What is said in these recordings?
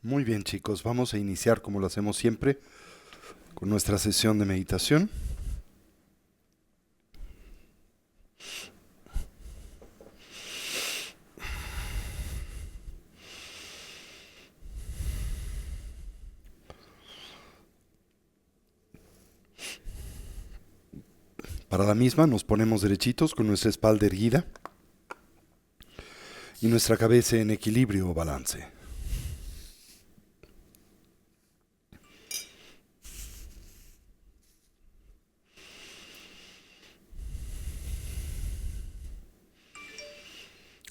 Muy bien, chicos, vamos a iniciar como lo hacemos siempre con nuestra sesión de meditación. Para la misma nos ponemos derechitos con nuestra espalda erguida y nuestra cabeza en equilibrio o balance.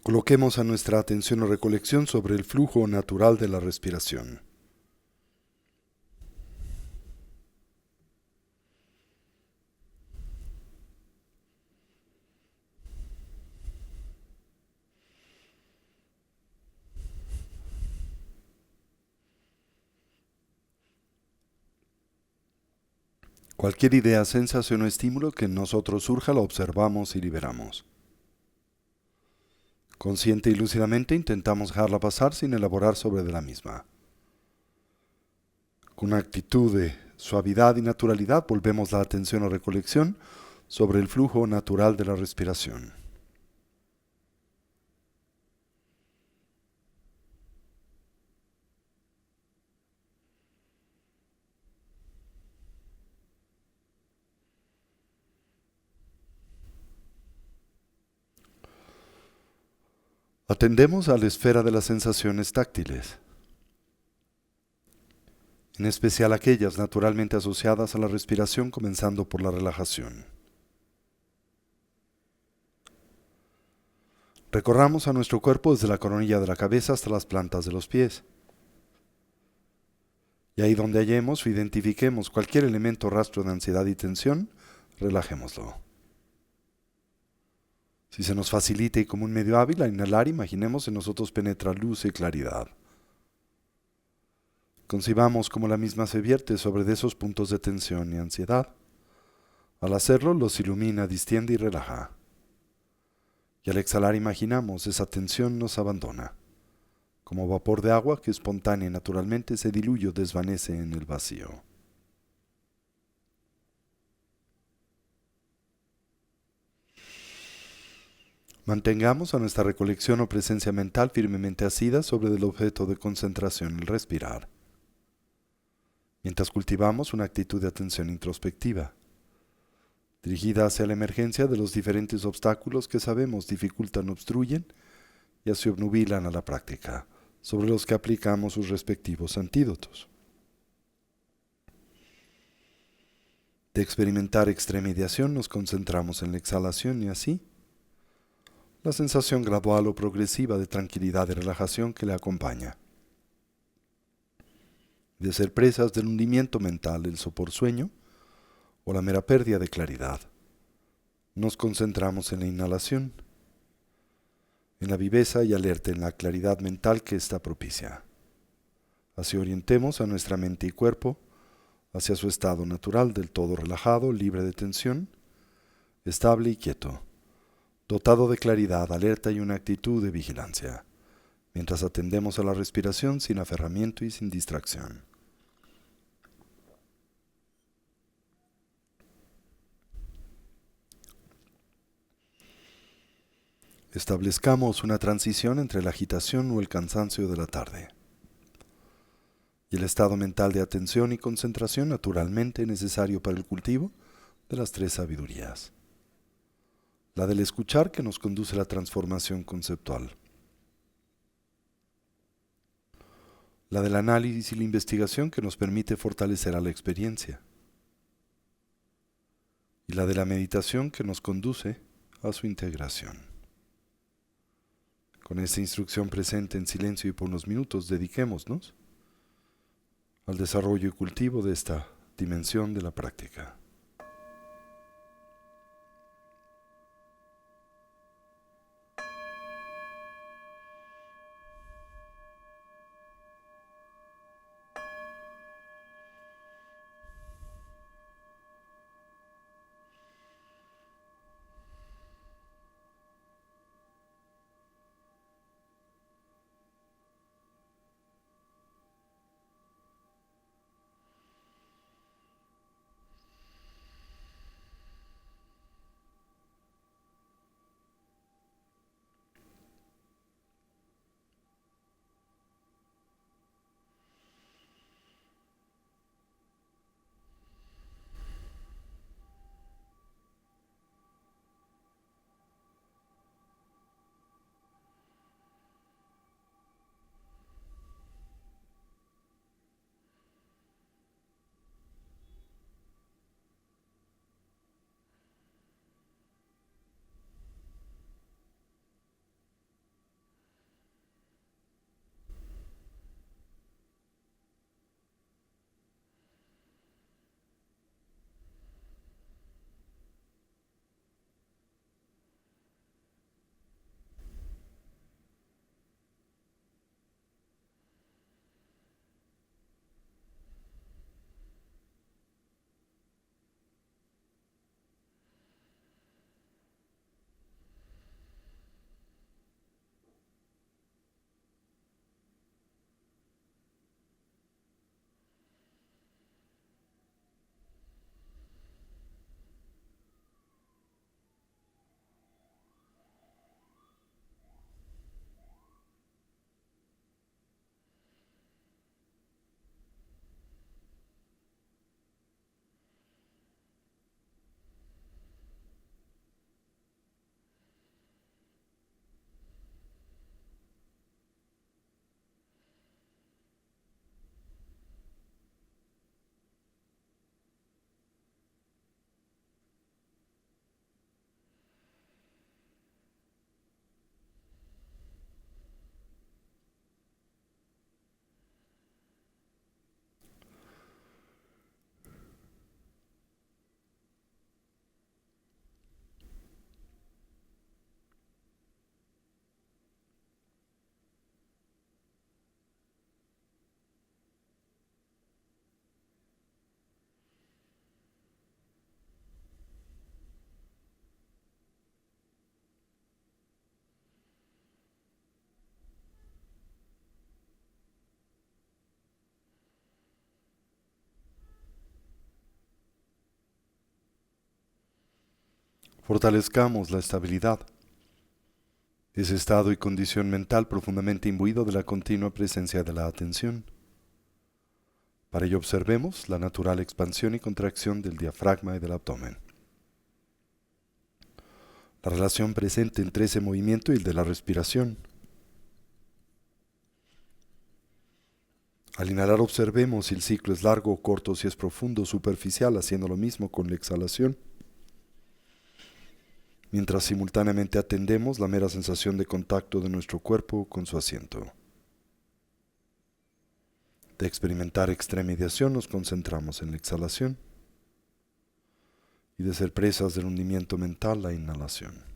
Coloquemos a nuestra atención o recolección sobre el flujo natural de la respiración. Cualquier idea, sensación o estímulo que en nosotros surja la observamos y liberamos. Consciente y lúcidamente intentamos dejarla pasar sin elaborar sobre de la misma. Con una actitud de suavidad y naturalidad volvemos la atención o recolección sobre el flujo natural de la respiración. Atendemos a la esfera de las sensaciones táctiles, en especial aquellas naturalmente asociadas a la respiración, comenzando por la relajación. Recorramos a nuestro cuerpo desde la coronilla de la cabeza hasta las plantas de los pies. Y ahí donde hallemos o identifiquemos cualquier elemento o rastro de ansiedad y tensión, relajémoslo. Si se nos facilita y como un medio hábil a inhalar, imaginemos en nosotros penetra luz y claridad. Concibamos cómo la misma se vierte sobre de esos puntos de tensión y ansiedad. Al hacerlo, los ilumina, distiende y relaja. Y al exhalar imaginamos esa tensión nos abandona, como vapor de agua que espontánea y naturalmente se diluye o desvanece en el vacío. Mantengamos a nuestra recolección o presencia mental firmemente asida sobre el objeto de concentración, el respirar, mientras cultivamos una actitud de atención introspectiva, dirigida hacia la emergencia de los diferentes obstáculos que sabemos dificultan, obstruyen y así obnubilan a la práctica, sobre los que aplicamos sus respectivos antídotos. De experimentar extrema ideación nos concentramos en la exhalación y así la sensación gradual o progresiva de tranquilidad y relajación que le acompaña. De ser presas del hundimiento mental, el sopor sueño o la mera pérdida de claridad. Nos concentramos en la inhalación, en la viveza y alerta, en la claridad mental que ésta propicia. Así orientemos a nuestra mente y cuerpo hacia su estado natural, del todo relajado, libre de tensión, estable y quieto, dotado de claridad, alerta y una actitud de vigilancia, mientras atendemos a la respiración sin aferramiento y sin distracción. Establezcamos una transición entre la agitación o el cansancio de la tarde y el estado mental de atención y concentración naturalmente necesario para el cultivo de las tres sabidurías. La del escuchar, que nos conduce a la transformación conceptual. La del análisis y la investigación, que nos permite fortalecer a la experiencia. Y la de la meditación, que nos conduce a su integración. Con esta instrucción presente en silencio y por unos minutos, dediquémonos al desarrollo y cultivo de esta dimensión de la práctica. Fortalezcamos la estabilidad, ese estado y condición mental profundamente imbuido de la continua presencia de la atención. Para ello observemos la natural expansión y contracción del diafragma y del abdomen. La relación presente entre ese movimiento y el de la respiración. Al inhalar observemos si el ciclo es largo o corto, si es profundo o superficial, haciendo lo mismo con la exhalación. Mientras simultáneamente atendemos la mera sensación de contacto de nuestro cuerpo con su asiento. De experimentar extremidad nos concentramos en la exhalación y de ser presas del hundimiento mental la inhalación.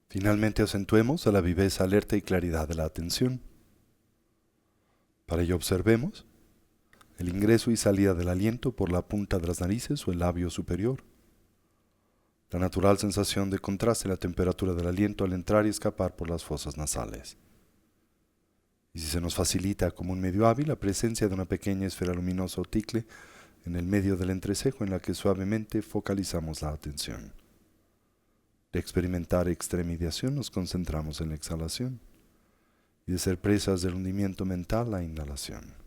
Finalmente acentuemos a la viveza, alerta y claridad de la atención. Para ello observemos el ingreso y salida del aliento por la punta de las narices o el labio superior. La natural sensación de contraste en la temperatura del aliento al entrar y escapar por las fosas nasales. Y si se nos facilita como un medio hábil, la presencia de una pequeña esfera luminosa o ticle en el medio del entrecejo en la que suavemente focalizamos la atención. De experimentar extremidación nos concentramos en la exhalación y de ser presas del hundimiento mental la inhalación.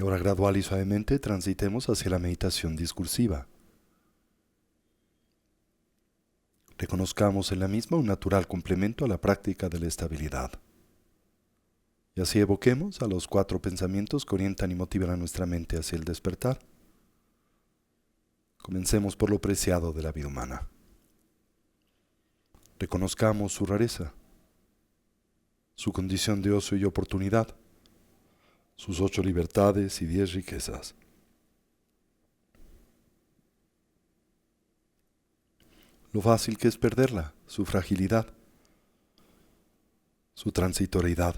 Y ahora gradual y suavemente transitemos hacia la meditación discursiva. Reconozcamos en la misma un natural complemento a la práctica de la estabilidad. Y así evoquemos a los 4 pensamientos que orientan y motivan a nuestra mente hacia el despertar. Comencemos por lo preciado de la vida humana. Reconozcamos su rareza, su condición de ocio y oportunidad, sus 8 libertades y 10 riquezas. Lo fácil que es perderla, su fragilidad, su transitoriedad.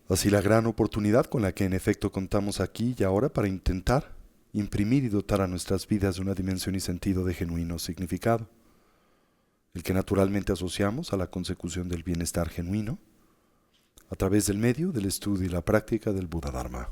Así la gran oportunidad con la que en efecto contamos aquí y ahora para intentar imprimir y dotar a nuestras vidas de una dimensión y sentido de genuino significado, el que naturalmente asociamos a la consecución del bienestar genuino a través del medio del estudio y la práctica del Buda Dharma.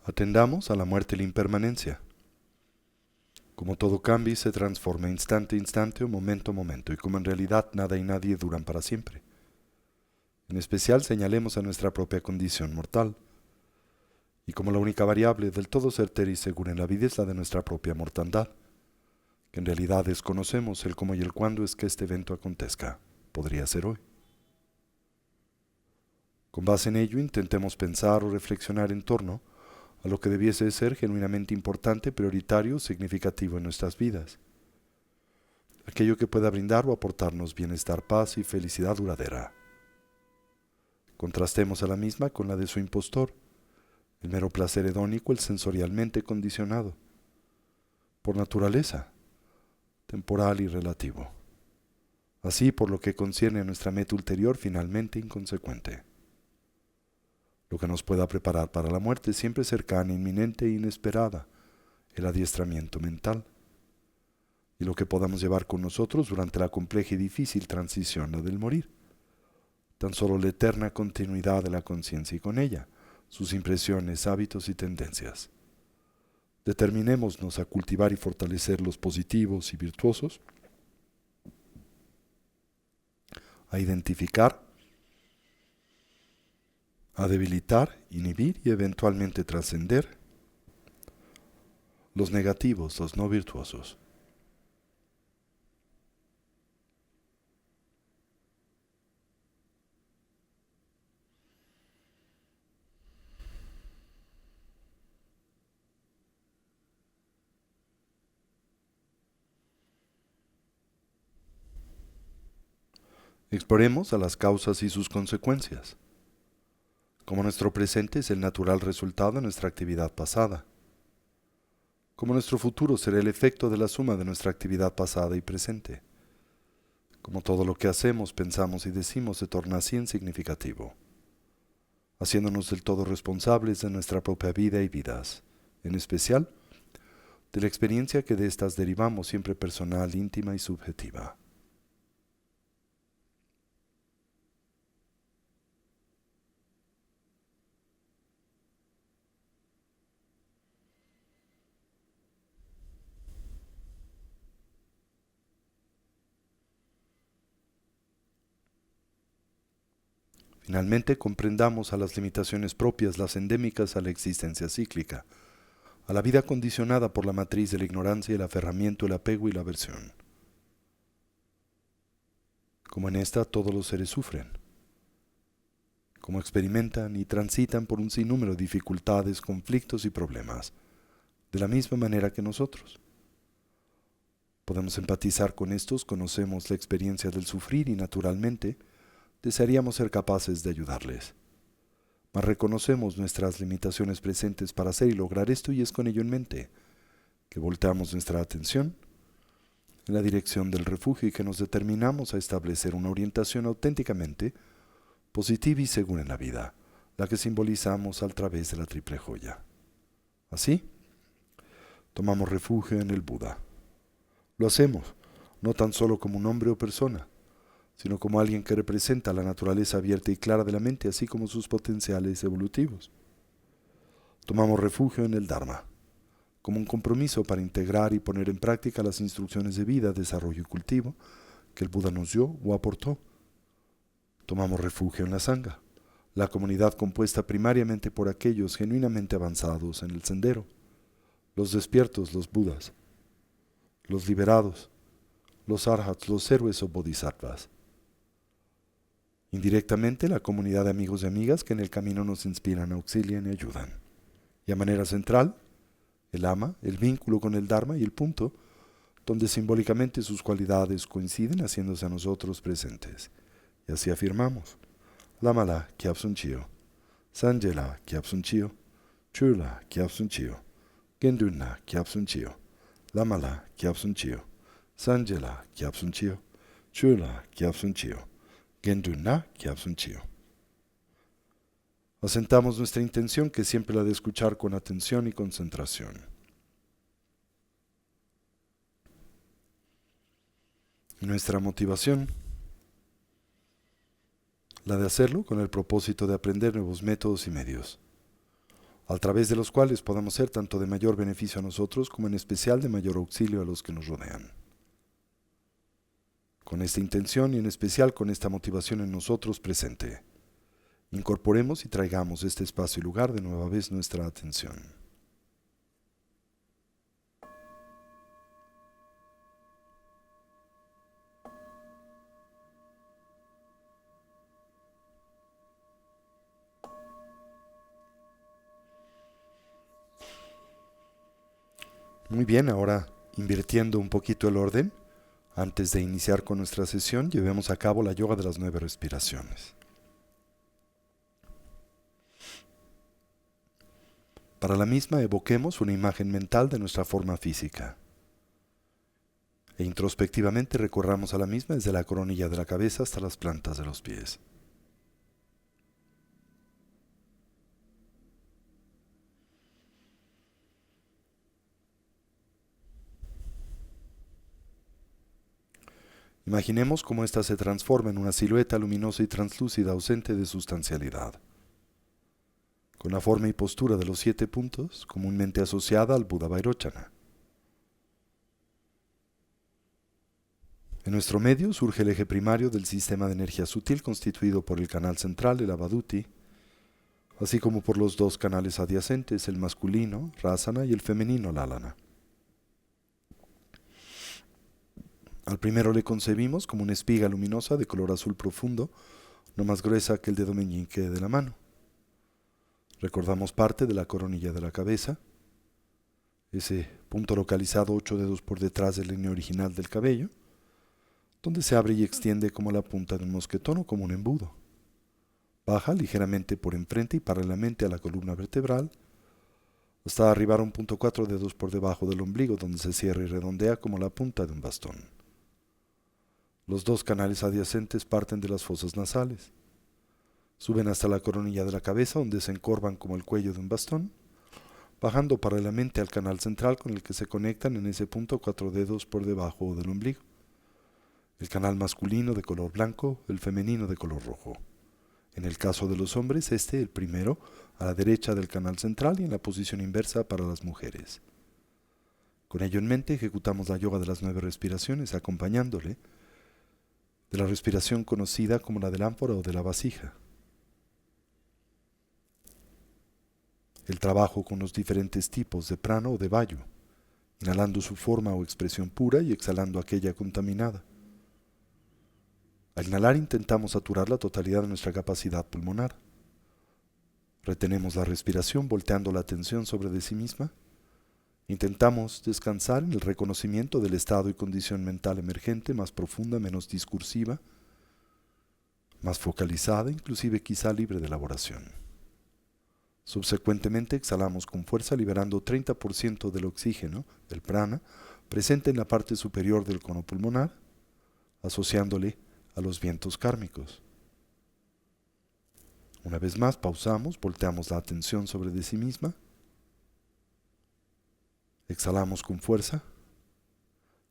Atendamos a la muerte y la impermanencia. Como todo cambia y se transforma instante a instante o momento a momento, y como en realidad nada y nadie duran para siempre. En especial señalemos a nuestra propia condición mortal, y como la única variable del todo certera y segura en la vida es la de nuestra propia mortandad, que en realidad desconocemos el cómo y el cuándo es que este evento acontezca. Podría ser hoy. Con base en ello intentemos pensar o reflexionar en torno a lo que debiese de ser genuinamente importante, prioritario, significativo en nuestras vidas. Aquello que pueda brindar o aportarnos bienestar, paz y felicidad duradera. Contrastemos a la misma con la de su impostor, el mero placer hedónico, el sensorialmente condicionado, por naturaleza, temporal y relativo. Así, por lo que concierne a nuestra meta ulterior, finalmente inconsecuente. Lo que nos pueda preparar para la muerte siempre cercana, inminente e inesperada, el adiestramiento mental, y lo que podamos llevar con nosotros durante la compleja y difícil transición, la del morir. Tan solo la eterna continuidad de la conciencia y con ella, sus impresiones, hábitos y tendencias. Determinémonos a cultivar y fortalecer los positivos y virtuosos, a identificar, a debilitar, inhibir y eventualmente trascender los negativos, los no virtuosos. Exploremos a las causas y sus consecuencias. Como nuestro presente es el natural resultado de nuestra actividad pasada. Como nuestro futuro será el efecto de la suma de nuestra actividad pasada y presente. Como todo lo que hacemos, pensamos y decimos se torna así en significativo, haciéndonos del todo responsables de nuestra propia vida y vidas, en especial de la experiencia que de estas derivamos, siempre personal, íntima y subjetiva. Finalmente, comprendamos a las limitaciones propias, las endémicas a la existencia cíclica, a la vida condicionada por la matriz de la ignorancia, el aferramiento, el apego y la aversión. Como en esta todos los seres sufren, como experimentan y transitan por un sinnúmero de dificultades, conflictos y problemas, de la misma manera que nosotros. Podemos empatizar con estos, conocemos la experiencia del sufrir y naturalmente desearíamos ser capaces de ayudarles. Mas reconocemos nuestras limitaciones presentes para hacer y lograr esto, y es con ello en mente que volteamos nuestra atención en la dirección del refugio y que nos determinamos a establecer una orientación auténticamente positiva y segura en la vida, la que simbolizamos a través de la triple joya. Así, tomamos refugio en el Buda. Lo hacemos, no tan solo como un hombre o persona, sino como alguien que representa la naturaleza abierta y clara de la mente, así como sus potenciales evolutivos. Tomamos refugio en el Dharma, como un compromiso para integrar y poner en práctica las instrucciones de vida, desarrollo y cultivo que el Buda nos dio o aportó. Tomamos refugio en la Sangha, la comunidad compuesta primariamente por aquellos genuinamente avanzados en el sendero, los despiertos, los Budas, los liberados, los arhats, los héroes o bodhisattvas. Indirectamente, la comunidad de amigos y amigas que en el camino nos inspiran, auxilian y ayudan. Y a manera central, el ama, el vínculo con el Dharma y el punto donde simbólicamente sus cualidades coinciden haciéndose a nosotros presentes. Y así afirmamos: Lamala Kyabsun Chio, Sanjela Kyabsun Chio, Chula Kyabsun Chio, Genduna Kyabsun Chio, Lamala Kyabsun Chio, Sanjela Kyabsun Chio, Chula Kyabsun Chio, Genduna Kyabsun Chio. Asentamos nuestra intención, que es siempre la de escuchar con atención y concentración. Y nuestra motivación, la de hacerlo con el propósito de aprender nuevos métodos y medios, a través de los cuales podamos ser tanto de mayor beneficio a nosotros como en especial de mayor auxilio a los que nos rodean. Con esta intención y en especial con esta motivación en nosotros presente, incorporemos y traigamos este espacio y lugar de nueva vez nuestra atención. Muy bien, ahora invirtiendo un poquito el orden, antes de iniciar con nuestra sesión, llevemos a cabo la yoga de las 9 respiraciones. Para la misma, evoquemos una imagen mental de nuestra forma física e introspectivamente recorramos a la misma desde la coronilla de la cabeza hasta las plantas de los pies. Imaginemos cómo ésta se transforma en una silueta luminosa y translúcida ausente de sustancialidad, con la forma y postura de los 7 puntos comúnmente asociada al Buda Vairochana. En nuestro medio surge el eje primario del sistema de energía sutil constituido por el canal central, el Avaduti, así como por los 2 canales adyacentes, el masculino, Rasana, y el femenino, Lalana. Al primero le concebimos como una espiga luminosa de color azul profundo, no más gruesa que el dedo meñique de la mano. Recordamos parte de la coronilla de la cabeza, ese punto localizado 8 dedos por detrás de la línea original del cabello, donde se abre y extiende como la punta de un mosquetón o como un embudo. Baja ligeramente por enfrente y paralelamente a la columna vertebral, hasta arribar a un punto 4 dedos por debajo del ombligo, donde se cierra y redondea como la punta de un bastón. Los 2 canales adyacentes parten de las fosas nasales. Suben hasta la coronilla de la cabeza, donde se encorvan como el cuello de un bastón, bajando paralelamente al canal central con el que se conectan en ese punto 4 dedos por debajo del ombligo. El canal masculino de color blanco, el femenino de color rojo. En el caso de los hombres, el primero, a la derecha del canal central y en la posición inversa para las mujeres. Con ello en mente, ejecutamos la yoga de las 9 respiraciones, acompañándole de la respiración conocida como la del ánfora o de la vasija. El trabajo con los diferentes tipos de prana o de vayu, inhalando su forma o expresión pura y exhalando aquella contaminada. Al inhalar intentamos saturar la totalidad de nuestra capacidad pulmonar. Retenemos la respiración volteando la atención sobre de sí misma. Intentamos descansar en el reconocimiento del estado y condición mental emergente, más profunda, menos discursiva, más focalizada, inclusive quizá libre de elaboración. Subsecuentemente exhalamos con fuerza liberando 30% del oxígeno, del prana, presente en la parte superior del cono pulmonar, asociándole a los vientos kármicos. Una vez más pausamos, volteamos la atención sobre de sí misma Exhalamos con fuerza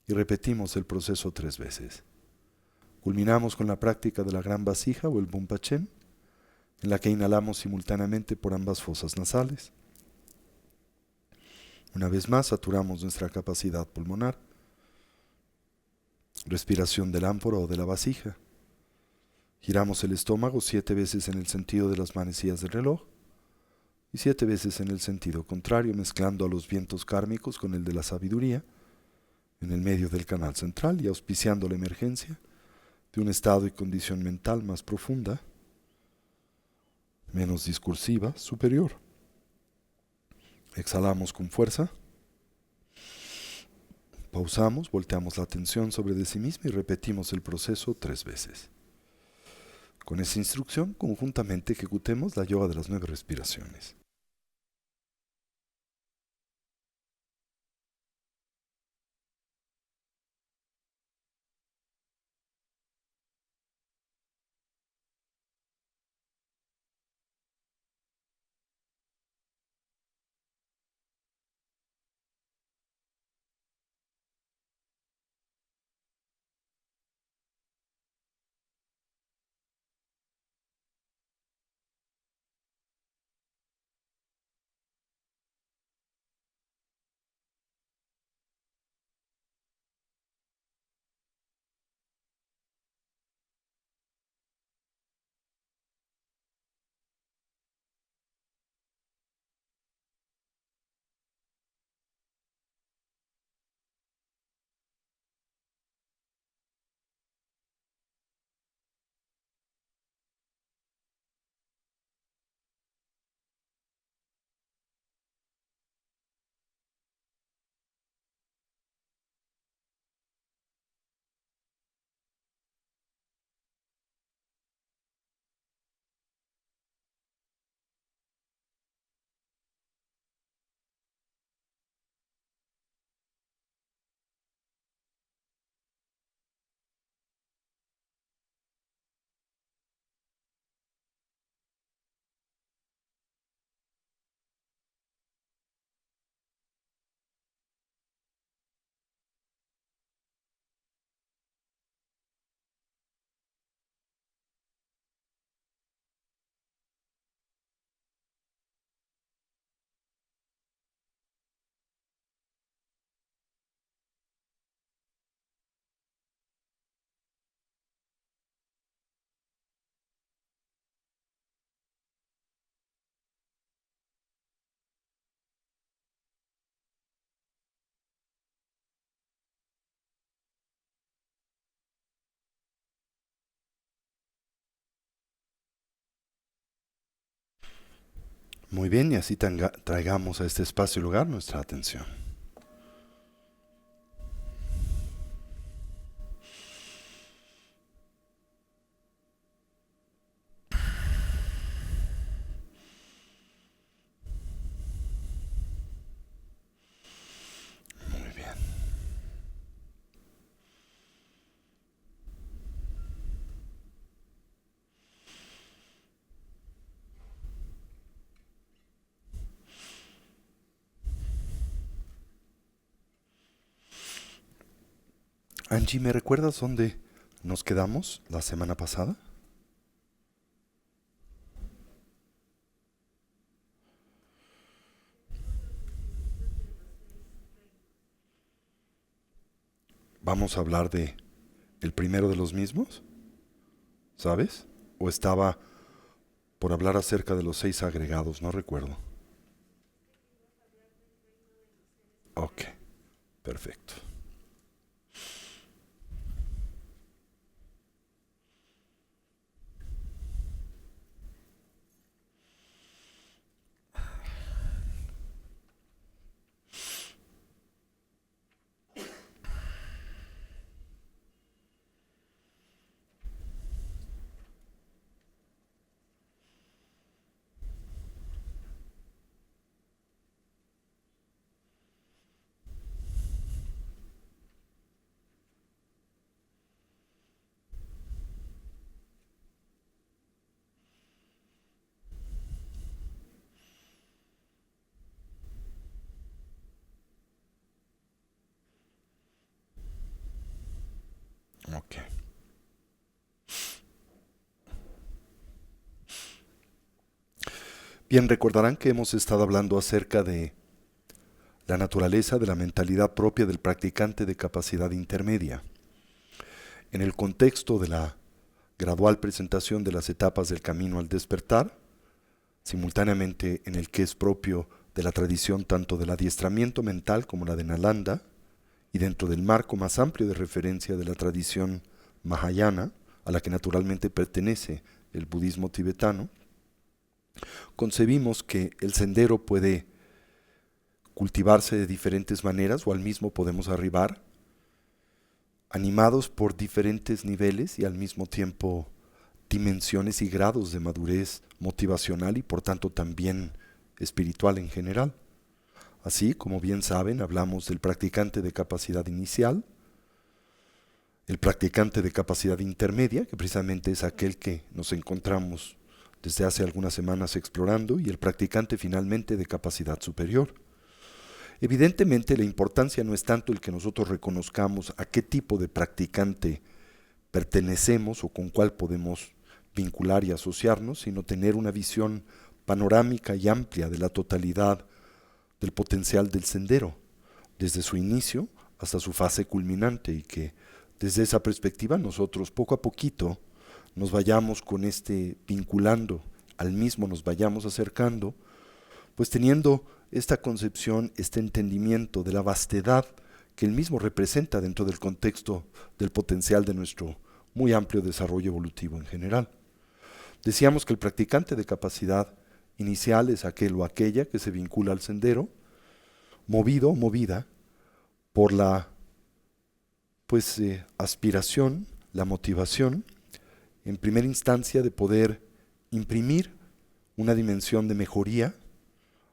y repetimos el proceso 3 veces. Culminamos con la práctica de la gran vasija o el Bumpachen, en la que inhalamos simultáneamente por ambas fosas nasales. Una vez más, saturamos nuestra capacidad pulmonar. Respiración del ánfora o de la vasija. Giramos el estómago 7 veces en el sentido de las manecillas del reloj y 7 veces en el sentido contrario, mezclando a los vientos kármicos con el de la sabiduría en el medio del canal central y auspiciando la emergencia de un estado y condición mental más profunda, menos discursiva, superior. Exhalamos con fuerza. Pausamos, volteamos la atención sobre de sí misma y repetimos el proceso 3 veces. Con esa instrucción, conjuntamente ejecutemos la yoga de las 9 respiraciones. Muy bien, y así traigamos a este espacio y lugar nuestra atención. Muy bien. Angie, ¿me recuerdas dónde nos quedamos la semana pasada? ¿Vamos a hablar de el primero de los mismos? ¿Sabes? ¿O estaba por hablar acerca de los 6 agregados? No recuerdo. Ok, perfecto. Bien, recordarán que hemos estado hablando acerca de la naturaleza de la mentalidad propia del practicante de capacidad intermedia. En el contexto de la gradual presentación de las etapas del camino al despertar, simultáneamente en el que es propio de la tradición tanto del adiestramiento mental como la de Nalanda, y dentro del marco más amplio de referencia de la tradición Mahayana, a la que naturalmente pertenece el budismo tibetano, concebimos que el sendero puede cultivarse de diferentes maneras o al mismo podemos arribar, animados por diferentes niveles y al mismo tiempo dimensiones y grados de madurez motivacional y por tanto también espiritual en general. Así, como bien saben, hablamos del practicante de capacidad inicial, el practicante de capacidad intermedia, que precisamente es aquel que nos encontramos desde hace algunas semanas explorando, y el practicante finalmente de capacidad superior. Evidentemente la importancia no es tanto el que nosotros reconozcamos a qué tipo de practicante pertenecemos o con cuál podemos vincular y asociarnos, sino tener una visión panorámica y amplia de la totalidad del potencial del sendero, desde su inicio hasta su fase culminante, y que desde esa perspectiva nosotros poco a poquito nos vayamos con vinculando, al mismo nos vayamos acercando, pues teniendo esta concepción, este entendimiento de la vastedad que el mismo representa dentro del contexto del potencial de nuestro muy amplio desarrollo evolutivo en general. Decíamos que el practicante de capacidad inicial es aquel o aquella que se vincula al sendero, movido o movida por la aspiración, la motivación, en primera instancia de poder imprimir una dimensión de mejoría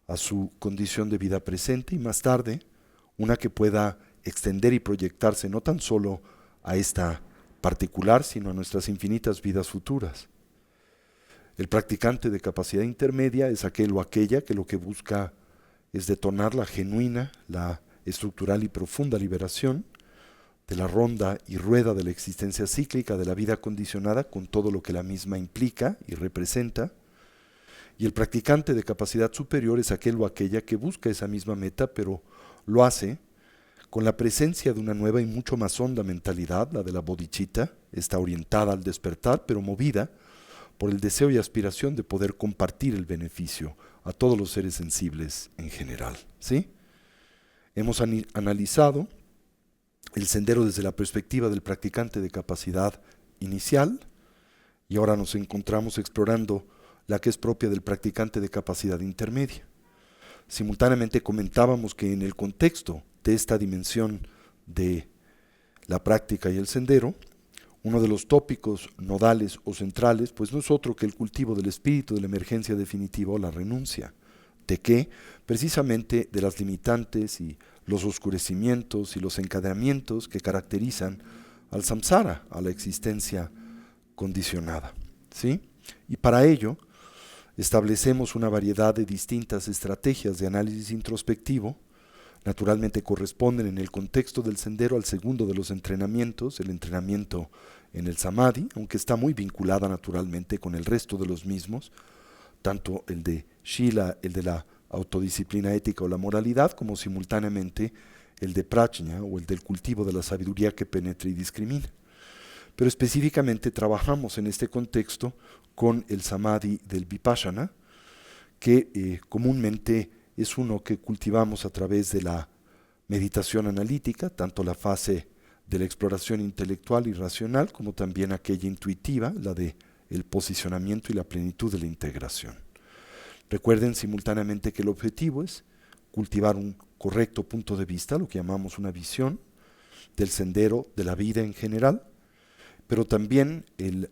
a su condición de vida presente y más tarde una que pueda extender y proyectarse no tan solo a esta particular, sino a nuestras infinitas vidas futuras. El practicante de capacidad intermedia es aquel o aquella que lo que busca es detonar la genuina, la estructural y profunda liberación de la ronda y rueda de la existencia cíclica de la vida condicionada con todo lo que la misma implica y representa. Y el practicante de capacidad superior es aquel o aquella que busca esa misma meta, pero lo hace con la presencia de una nueva y mucho más honda mentalidad, la de la bodhicitta. Está orientada al despertar, pero movida por el deseo y aspiración de poder compartir el beneficio a todos los seres sensibles en general. ¿Sí? Hemos analizado el sendero desde la perspectiva del practicante de capacidad inicial y ahora nos encontramos explorando la que es propia del practicante de capacidad intermedia. Simultáneamente comentábamos que en el contexto de esta dimensión de la práctica y el sendero, uno de los tópicos nodales o centrales, pues no es otro que el cultivo del espíritu de la emergencia definitiva o la renuncia. ¿De qué? Precisamente de las limitantes y los oscurecimientos y los encadenamientos que caracterizan al samsara, a la existencia condicionada. ¿Sí? Y para ello establecemos una variedad de distintas estrategias de análisis introspectivo. Naturalmente corresponden en el contexto del sendero al segundo de los entrenamientos, el entrenamiento en el samadhi, aunque está muy vinculada naturalmente con el resto de los mismos, tanto el de Shila, el de la autodisciplina ética o la moralidad, como simultáneamente el de prajna o el del cultivo de la sabiduría que penetra y discrimina. Pero específicamente trabajamos en este contexto con el samadhi del vipassana, que comúnmente es uno que cultivamos a través de la meditación analítica, tanto la fase de la exploración intelectual y racional, como también aquella intuitiva, la de el posicionamiento y la plenitud de la integración. Recuerden simultáneamente que el objetivo es cultivar un correcto punto de vista, lo que llamamos una visión del sendero de la vida en general, pero también el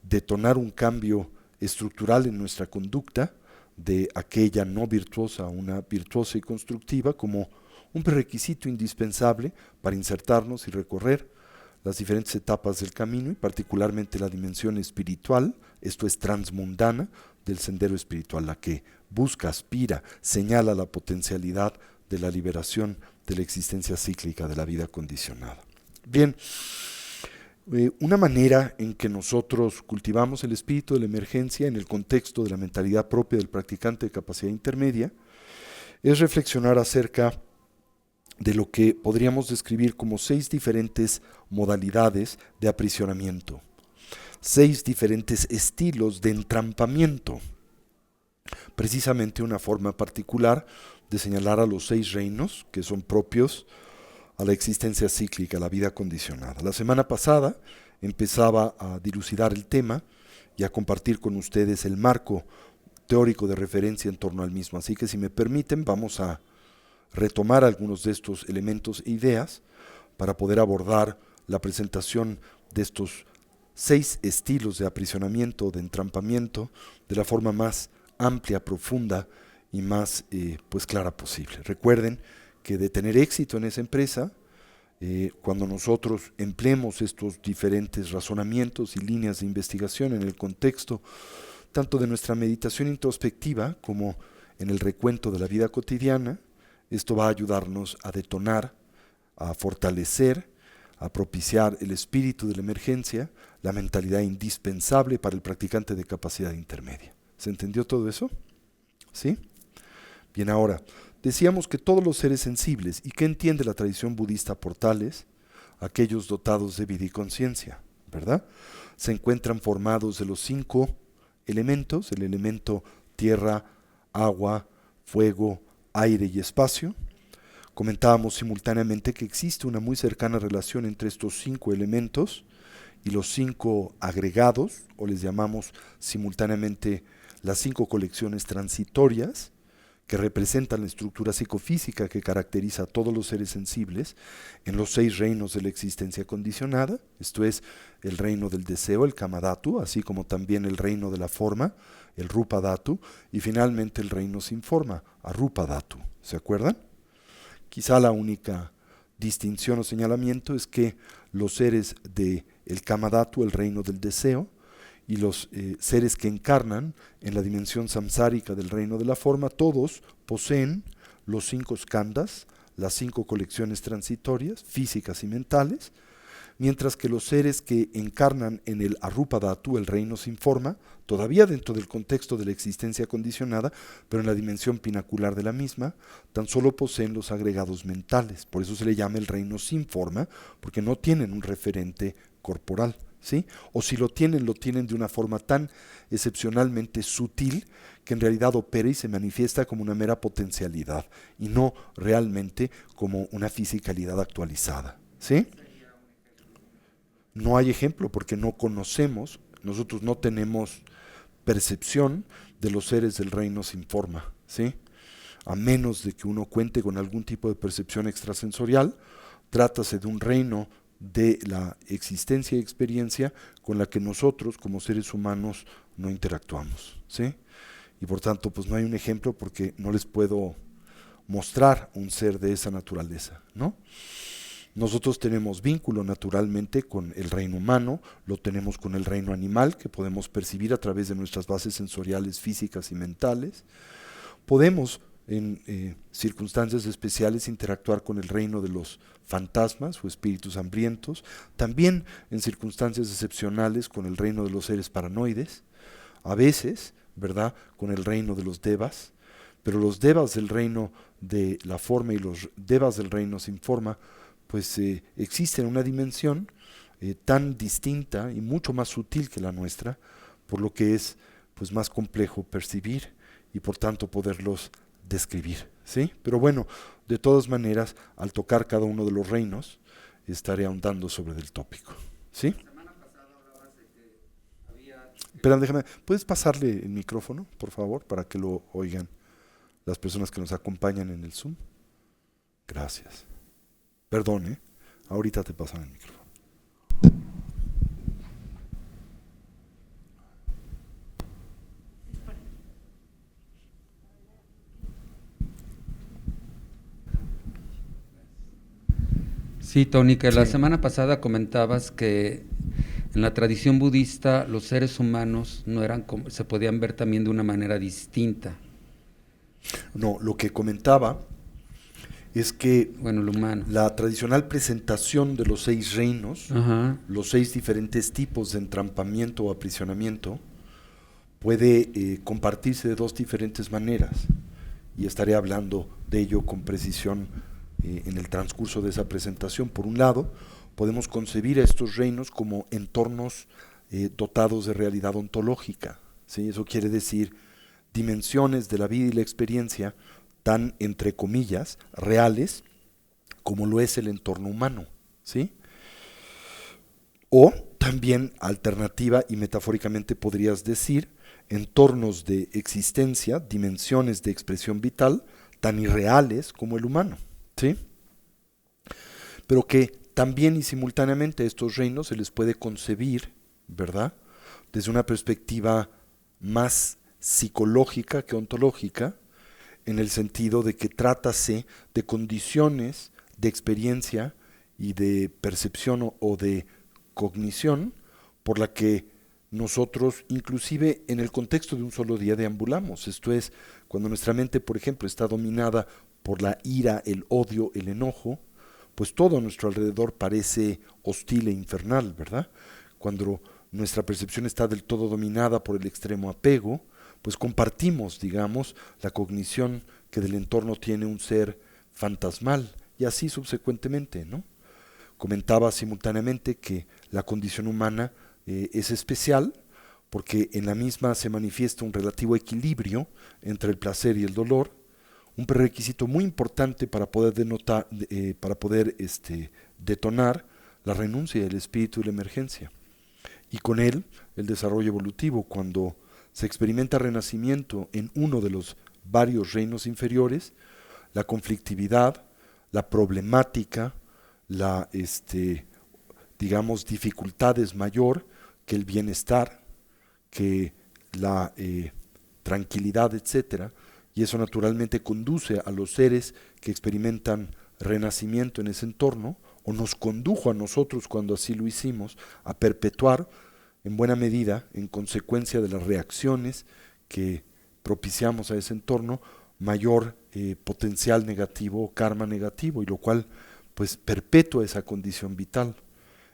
detonar un cambio estructural en nuestra conducta, de aquella no virtuosa a una virtuosa y constructiva, como un prerequisito indispensable para insertarnos y recorrer las diferentes etapas del camino y particularmente la dimensión espiritual, esto es transmundana, del sendero espiritual, la que busca, aspira, señala la potencialidad de la liberación de la existencia cíclica de la vida condicionada. Bien, Una manera en que nosotros cultivamos el espíritu de la emergencia en el contexto de la mentalidad propia del practicante de capacidad intermedia es reflexionar acerca de lo que podríamos describir como 6 diferentes modalidades de aprisionamiento, 6 diferentes estilos de entrampamiento, precisamente una forma particular de señalar a los 6 reinos que son propios a la existencia cíclica, a la vida condicionada. La semana pasada empezaba a dilucidar el tema y a compartir con ustedes el marco teórico de referencia en torno al mismo. Así que si me permiten, vamos a retomar algunos de estos elementos e ideas para poder abordar la presentación de estos 6 estilos de aprisionamiento, de entrampamiento, de la forma más amplia, profunda y más pues clara posible. Recuerden que de tener éxito en esa empresa, cuando nosotros empleemos estos diferentes razonamientos y líneas de investigación en el contexto tanto de nuestra meditación introspectiva como en el recuento de la vida cotidiana, esto va a ayudarnos a detonar, a fortalecer, a propiciar el espíritu de la emergencia, la mentalidad indispensable para el practicante de capacidad intermedia. ¿Se entendió todo eso? ¿Sí? Bien, ahora, decíamos que todos los seres sensibles, ¿y qué entiende la tradición budista por tales? Aquellos dotados de vida y conciencia, ¿verdad? Se encuentran formados de los 5 elementos, el elemento tierra, agua, fuego, aire y espacio. Comentábamos simultáneamente que existe una muy cercana relación entre estos 5 elementos y los 5 agregados, o les llamamos simultáneamente las 5 colecciones transitorias, que representan la estructura psicofísica que caracteriza a todos los seres sensibles en los 6 reinos de la existencia condicionada, esto es, el reino del deseo, el Kamadhatu, así como también el reino de la forma, el Rupadhatu, y finalmente el reino sin forma, Arupadhatu. ¿Se acuerdan? Quizá la única distinción o señalamiento es que los seres del Kamadhatu, el reino del deseo, y los seres que encarnan en la dimensión samsárica del reino de la forma, todos poseen los 5 skandhas, las 5 colecciones transitorias, físicas y mentales, mientras que los seres que encarnan en el Arupadhatu, el reino sin forma, todavía dentro del contexto de la existencia condicionada, pero en la dimensión pinacular de la misma, tan solo poseen los agregados mentales. Por eso se le llama el reino sin forma, porque no tienen un referente corporal. ¿Sí? O si lo tienen de una forma tan excepcionalmente sutil que en realidad opera y se manifiesta como una mera potencialidad y no realmente como una fisicalidad actualizada. ¿Sí? No hay ejemplo porque no conocemos, nosotros no tenemos percepción de los seres del reino sin forma. ¿Sí? A menos de que uno cuente con algún tipo de percepción extrasensorial, trátase de un reino de la existencia y experiencia con la que nosotros como seres humanos no interactuamos, ¿sí? Y por tanto pues no hay un ejemplo porque no les puedo mostrar un ser de esa naturaleza, ¿no? Nosotros tenemos vínculo naturalmente con el reino humano, lo tenemos con el reino animal que podemos percibir a través de nuestras bases sensoriales físicas y mentales, podemos en circunstancias especiales interactuar con el reino de los fantasmas o espíritus hambrientos, también en circunstancias excepcionales con el reino de los seres paranoides, a veces, ¿verdad?, con el reino de los devas, pero los devas del reino de la forma y los devas del reino sin forma, pues existen en una dimensión tan distinta y mucho más sutil que la nuestra, por lo que es pues más complejo percibir y por tanto poderlos describir, ¿sí? Pero bueno, de todas maneras, al tocar cada uno de los reinos, estaré ahondando sobre el tópico, ¿sí? La semana pasada hablabas de que había... Espera, déjame, ¿puedes pasarle el micrófono, por favor, para que lo oigan las personas que nos acompañan en el Zoom? Gracias. Perdón, ahorita te pasan el micrófono. Sí, Tony, que la Sí. semana pasada comentabas que en la tradición budista los seres humanos no eran como, se podían ver también de una manera distinta. No, lo que comentaba es que Bueno, el humano. la tradicional presentación de los 6 reinos, Ajá. los 6 diferentes tipos de entrampamiento o aprisionamiento, puede compartirse de 2 diferentes maneras, y estaré hablando de ello con precisión en el transcurso de esa presentación. Por un lado, podemos concebir a estos reinos como entornos dotados de realidad ontológica, ¿sí? Eso quiere decir dimensiones de la vida y la experiencia tan, entre comillas, reales como lo es el entorno humano, ¿sí? O también, alternativa y metafóricamente podrías decir, entornos de existencia, dimensiones de expresión vital tan irreales como el humano, ¿sí? Pero que también y simultáneamente a estos reinos se les puede concebir, ¿verdad?, desde una perspectiva más psicológica que ontológica, en el sentido de que trátase de condiciones de experiencia y de percepción o de cognición por la que nosotros, inclusive en el contexto de un solo día, deambulamos. Esto es, cuando nuestra mente, por ejemplo, está dominada por la ira, el odio, el enojo, pues todo a nuestro alrededor parece hostil e infernal, ¿verdad? Cuando nuestra percepción está del todo dominada por el extremo apego, pues compartimos, digamos, la cognición que del entorno tiene un ser fantasmal, y así subsecuentemente, ¿no? Comentaba simultáneamente que la condición humana es especial porque en la misma se manifiesta un relativo equilibrio entre el placer y el dolor, un prerequisito muy importante para poder detonar la renuncia del espíritu y la emergencia. Y con él, el desarrollo evolutivo, cuando se experimenta renacimiento en uno de los varios reinos inferiores, la conflictividad, la problemática, la, digamos, dificultad es mayor que el bienestar, que la tranquilidad, etcétera, y eso naturalmente conduce a los seres que experimentan renacimiento en ese entorno, o nos condujo a nosotros cuando así lo hicimos, a perpetuar en buena medida, en consecuencia de las reacciones que propiciamos a ese entorno, mayor potencial negativo o karma negativo, y lo cual pues perpetúa esa condición vital.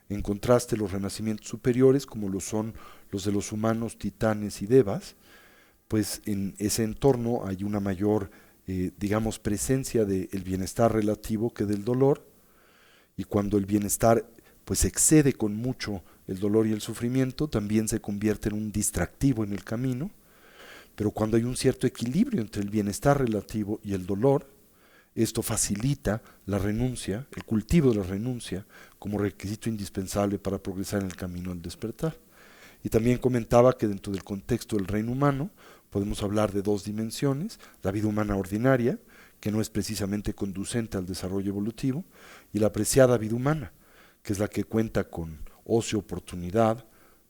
En contraste, los renacimientos superiores, como lo son los de los humanos, titanes y devas, pues en ese entorno hay una mayor, digamos, presencia del bienestar relativo que del dolor, y cuando el bienestar pues excede con mucho el dolor y el sufrimiento, también se convierte en un distractivo en el camino. Pero cuando hay un cierto equilibrio entre el bienestar relativo y el dolor, esto facilita la renuncia, el cultivo de la renuncia, como requisito indispensable para progresar en el camino al despertar. Y también comentaba que dentro del contexto del reino humano podemos hablar de 2 dimensiones: la vida humana ordinaria, que no es precisamente conducente al desarrollo evolutivo, y la apreciada vida humana, que es la que cuenta con ocio, oportunidad,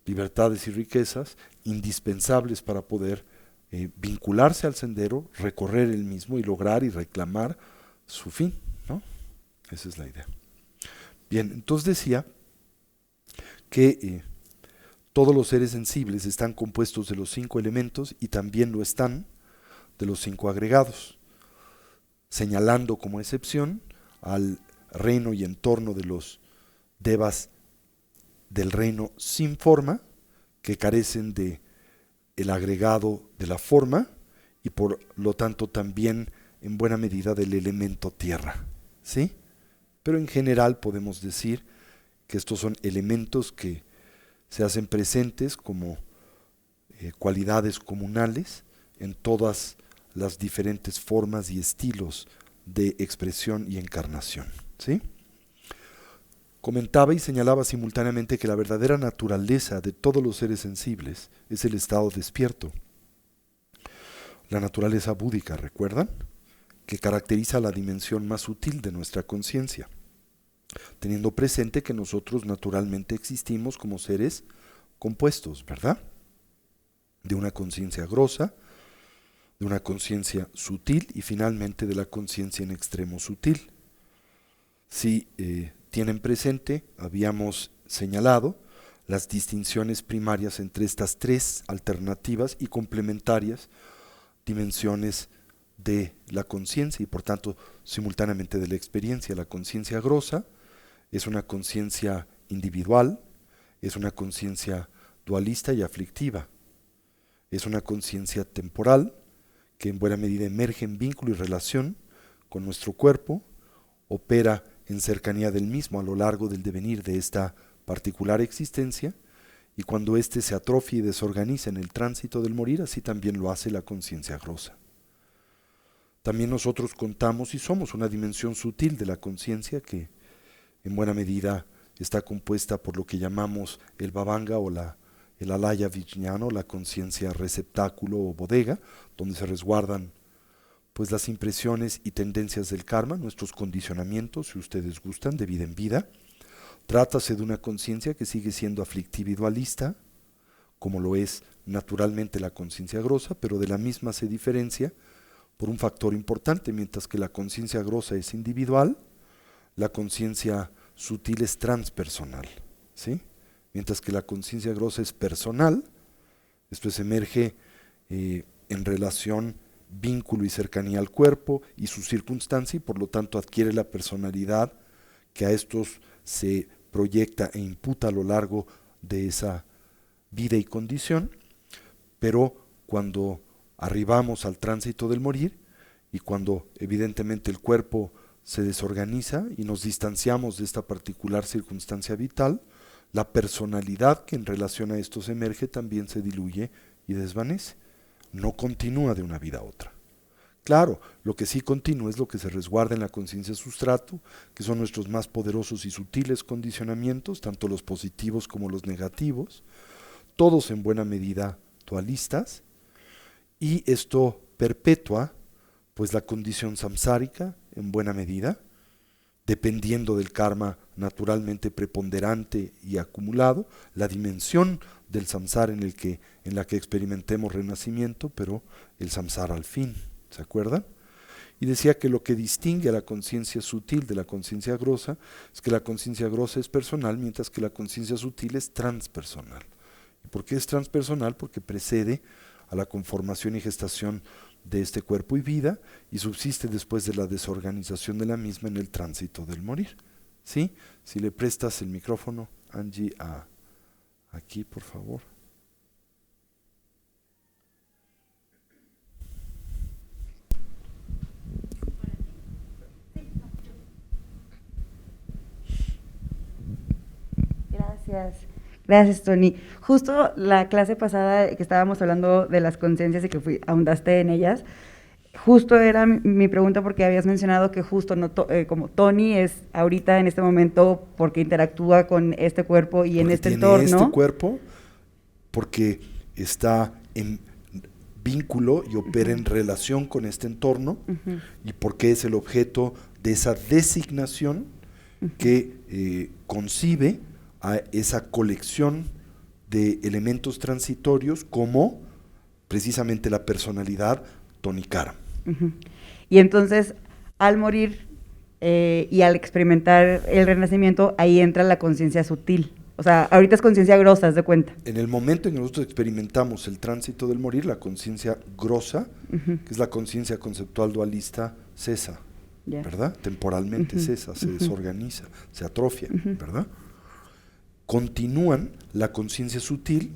libertades y riquezas indispensables para poder vincularse al sendero, recorrer el mismo y lograr y reclamar su fin, ¿no? Esa es la idea. Bien, entonces decía que todos los seres sensibles están compuestos de los 5 elementos y también lo están de los 5 agregados, señalando como excepción al reino y entorno de los devas del reino sin forma, que carecen de el agregado de la forma y por lo tanto también en buena medida del elemento tierra, ¿sí? Pero en general podemos decir que estos son elementos que se hacen presentes como cualidades comunales en todas las diferentes formas y estilos de expresión y encarnación, ¿sí? Comentaba y señalaba simultáneamente que la verdadera naturaleza de todos los seres sensibles es el estado despierto. La naturaleza búdica, ¿recuerdan?, que caracteriza la dimensión más sutil de nuestra conciencia, teniendo presente que nosotros naturalmente existimos como seres compuestos, ¿verdad?, de una conciencia grosa, de una conciencia sutil y finalmente de la conciencia en extremo sutil. Si tienen presente, habíamos señalado las distinciones primarias entre estas 3 alternativas y complementarias dimensiones de la conciencia y por tanto simultáneamente de la experiencia. La conciencia grosa es una conciencia individual, es una conciencia dualista y aflictiva, es una conciencia temporal que en buena medida emerge en vínculo y relación con nuestro cuerpo, opera en cercanía del mismo a lo largo del devenir de esta particular existencia, y cuando éste se atrofia y desorganiza en el tránsito del morir, así también lo hace la conciencia grosa. También nosotros contamos y somos una dimensión sutil de la conciencia que en buena medida está compuesta por lo que llamamos el bhavanga o el alaya vijñano, la conciencia receptáculo o bodega, donde se resguardan pues las impresiones y tendencias del karma, nuestros condicionamientos, si ustedes gustan, de vida en vida. Trátase de una conciencia que sigue siendo aflictiva y dualista, como lo es naturalmente la conciencia grosa, pero de la misma se diferencia por un factor importante. Mientras que la conciencia grosa es individual, la conciencia sutil es transpersonal, ¿sí? Mientras que la conciencia grosa es personal, esto emerge en relación, vínculo y cercanía al cuerpo y su circunstancia, y por lo tanto adquiere la personalidad que a estos se proyecta e imputa a lo largo de esa vida y condición. Pero cuando arribamos al tránsito del morir y cuando evidentemente el cuerpo se desorganiza y nos distanciamos de esta particular circunstancia vital, la personalidad que en relación a estos emerge también se diluye y desvanece. No continúa de una vida a otra. Claro, lo que sí continúa es lo que se resguarda en la conciencia sustrato, que son nuestros más poderosos y sutiles condicionamientos, tanto los positivos como los negativos, todos en buena medida dualistas, y esto perpetúa pues la condición samsárica en buena medida, dependiendo del karma naturalmente preponderante y acumulado, la dimensión del samsara en la que experimentemos renacimiento, pero el samsara al fin, ¿se acuerdan? Y decía que lo que distingue a la conciencia sutil de la conciencia grosa es que la conciencia grosa es personal, mientras que la conciencia sutil es transpersonal. ¿Y por qué es transpersonal? Porque precede a la conformación y gestación de este cuerpo y vida, y subsiste después de la desorganización de la misma en el tránsito del morir. ¿Sí? Si le prestas el micrófono, Angie, aquí, por favor. Gracias, Tony. Justo la clase pasada que estábamos hablando de las conciencias y que ahondaste en ellas, justo era mi pregunta porque habías mencionado que justo como Tony es ahorita en este momento porque interactúa con este cuerpo y en este entorno. Tiene este cuerpo porque está en vínculo y opera en relación con este entorno, y porque es el objeto de esa designación que concibe a esa colección de elementos transitorios como precisamente la personalidad tonicara. Y entonces, al morir y al experimentar el renacimiento, ahí entra la conciencia sutil. O sea, ahorita es conciencia grosa, ¿haz de cuenta? En el momento en que nosotros experimentamos el tránsito del morir, la conciencia grosa, que es la conciencia conceptual dualista, cesa, ¿verdad? Temporalmente cesa, se desorganiza, se atrofia, ¿verdad? Continúan la conciencia sutil,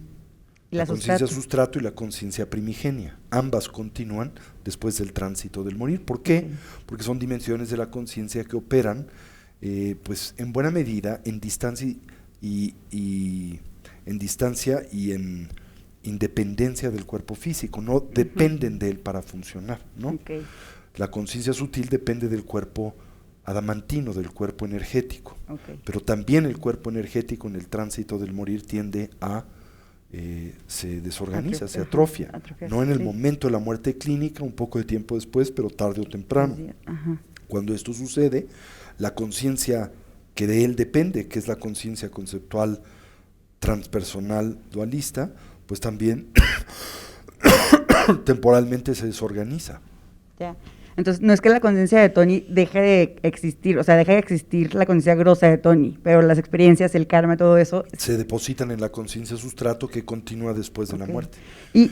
la conciencia sustrato y la conciencia primigenia. Ambas continúan después del tránsito del morir. ¿Por qué? Porque son dimensiones de la conciencia que operan pues en buena medida en distancia y en independencia del cuerpo físico, no dependen de él para funcionar, ¿no? La conciencia sutil depende del cuerpo adamantino, del cuerpo energético, pero también el cuerpo energético en el tránsito del morir tiende a se desorganiza, se atrofia, no en el momento de la muerte clínica, un poco de tiempo después, pero tarde o temprano. Cuando esto sucede, la conciencia que de él depende, que es la conciencia conceptual transpersonal dualista, pues también temporalmente se desorganiza. Ya. Entonces, no es que la conciencia de Tony deje de existir, o sea, deja de existir la conciencia grosa de Tony, pero las experiencias, el karma, todo eso... se depositan en la conciencia sustrato que continúa después de la muerte. Y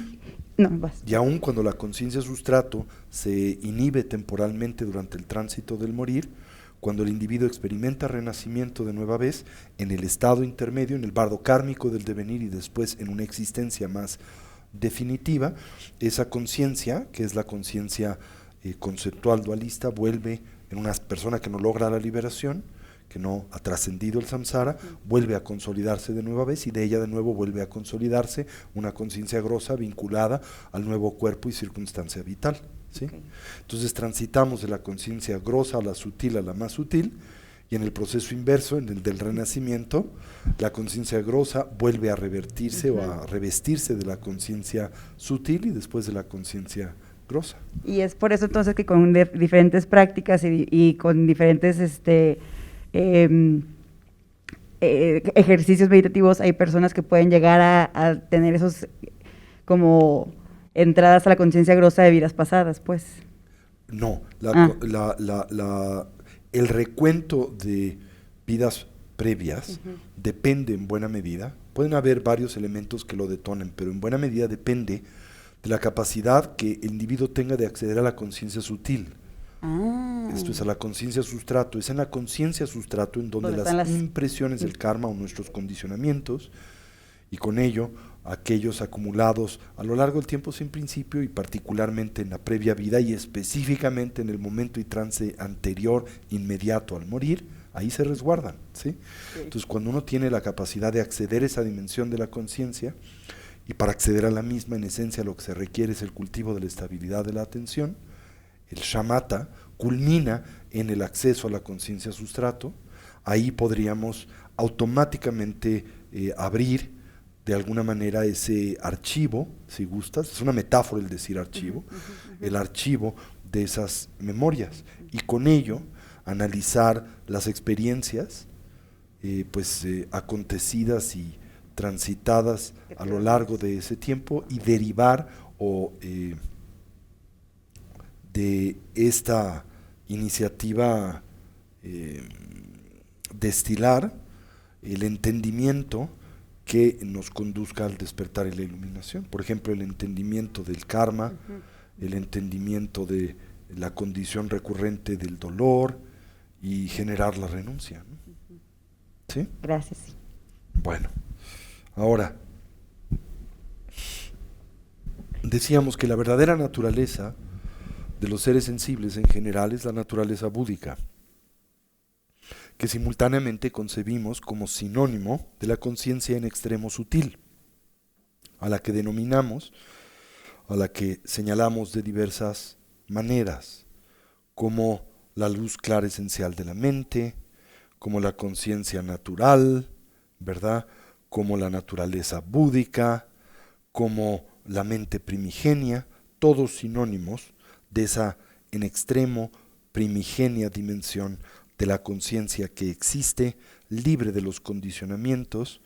No, vas. Y aun cuando la conciencia sustrato se inhibe temporalmente durante el tránsito del morir, cuando el individuo experimenta renacimiento de nueva vez en el estado intermedio, en el bardo kármico del devenir y después en una existencia más definitiva, esa conciencia, que es la conciencia conceptual dualista, vuelve en una persona que no logra la liberación, que no ha trascendido el samsara, vuelve a consolidarse de nueva vez y de ella de nuevo vuelve a consolidarse una conciencia grosa vinculada al nuevo cuerpo y circunstancia vital, ¿sí? Okay. Entonces transitamos de la conciencia grosa a la sutil a la más sutil, y en el proceso inverso, en el del renacimiento, la conciencia grosa vuelve a revertirse o a revestirse de la conciencia sutil y después de la conciencia grosa. Y es por eso entonces que con diferentes prácticas y con diferentes ejercicios meditativos hay personas que pueden llegar a tener esos como entradas a la conciencia grosa de vidas pasadas, pues. No, el recuento de vidas previas depende en buena medida, pueden haber varios elementos que lo detonen, pero en buena medida depende de la capacidad que el individuo tenga de acceder a la conciencia sutil. Esto es a la conciencia sustrato, es en la conciencia sustrato en donde las impresiones del karma o nuestros condicionamientos, y con ello aquellos acumulados a lo largo del tiempo sin principio y particularmente en la previa vida y específicamente en el momento y trance anterior inmediato al morir, ahí se resguardan, ¿sí? Entonces cuando uno tiene la capacidad de acceder a esa dimensión de la conciencia, y para acceder a la misma en esencia lo que se requiere es el cultivo de la estabilidad de la atención, el shamatha culmina en el acceso a la conciencia sustrato, ahí podríamos automáticamente abrir de alguna manera ese archivo, si gustas, es una metáfora el decir archivo, el archivo de esas memorias, y con ello analizar las experiencias acontecidas y transitadas a lo largo de ese tiempo y derivar de esta iniciativa destilar el entendimiento que nos conduzca al despertar y la iluminación. Por ejemplo, el entendimiento del karma, el entendimiento de la condición recurrente del dolor y generar la renuncia, ¿no? ¿Sí? Gracias. Bueno, ahora, decíamos que la verdadera naturaleza de los seres sensibles en general es la naturaleza búdica, que simultáneamente concebimos como sinónimo de la conciencia en extremo sutil, a la que denominamos, a la que señalamos de diversas maneras, como la luz clara esencial de la mente, como la conciencia natural, ¿verdad?, como la naturaleza búdica, como la mente primigenia, todos sinónimos de esa en extremo primigenia dimensión de la conciencia que existe, libre de los condicionamientos,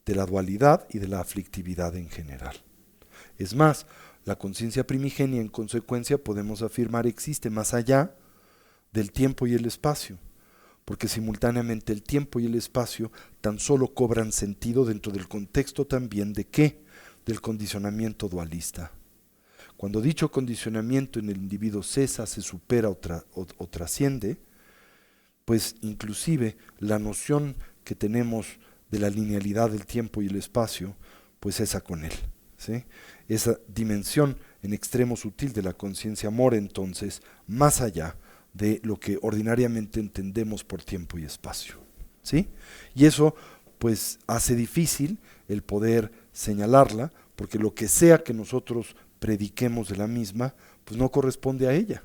de la dualidad y de la aflictividad en general. Es más, la conciencia primigenia en consecuencia podemos afirmar existe más allá del tiempo y el espacio, porque simultáneamente el tiempo y el espacio tan solo cobran sentido dentro del contexto también de ¿qué? Del condicionamiento dualista. Cuando dicho condicionamiento en el individuo cesa, se supera o trasciende, pues inclusive la noción que tenemos de la linealidad del tiempo y el espacio, pues cesa con él, ¿sí? Esa dimensión en extremo sutil de la conciencia mora entonces más allá de lo que ordinariamente entendemos por tiempo y espacio, ¿sí? Y eso pues hace difícil el poder señalarla, porque lo que sea que nosotros prediquemos de la misma, pues no corresponde a ella,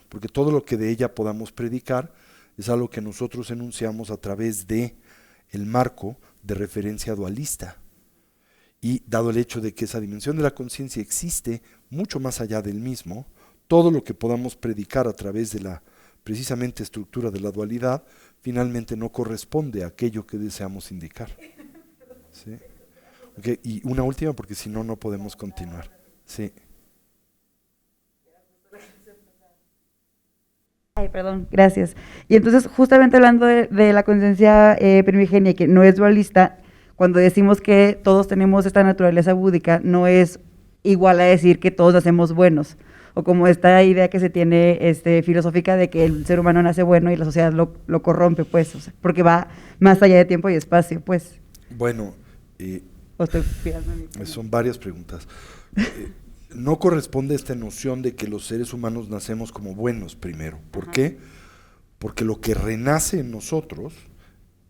porque todo lo que de ella podamos predicar es algo que nosotros enunciamos a través de el marco de referencia dualista. Y dado el hecho de que esa dimensión de la conciencia existe mucho más allá del mismo, todo lo que podamos predicar a través de la precisamente estructura de la dualidad, finalmente no corresponde a aquello que deseamos indicar. ¿Sí? Okay, y una última, porque si no, no podemos continuar. Sí. Ay, perdón, gracias. Y entonces, justamente hablando de la conciencia primigenia, que no es dualista, cuando decimos que todos tenemos esta naturaleza búdica, no es igual a decir que todos nacemos buenos. O como esta idea que se tiene filosófica de que el ser humano nace bueno y la sociedad lo corrompe, pues, o sea, porque va más allá de tiempo y espacio, pues. Bueno, O estoy fijando en mi- son varias preguntas. No corresponde esta noción de que los seres humanos nacemos como buenos primero. ¿Por Ajá. qué? Porque lo que renace en nosotros,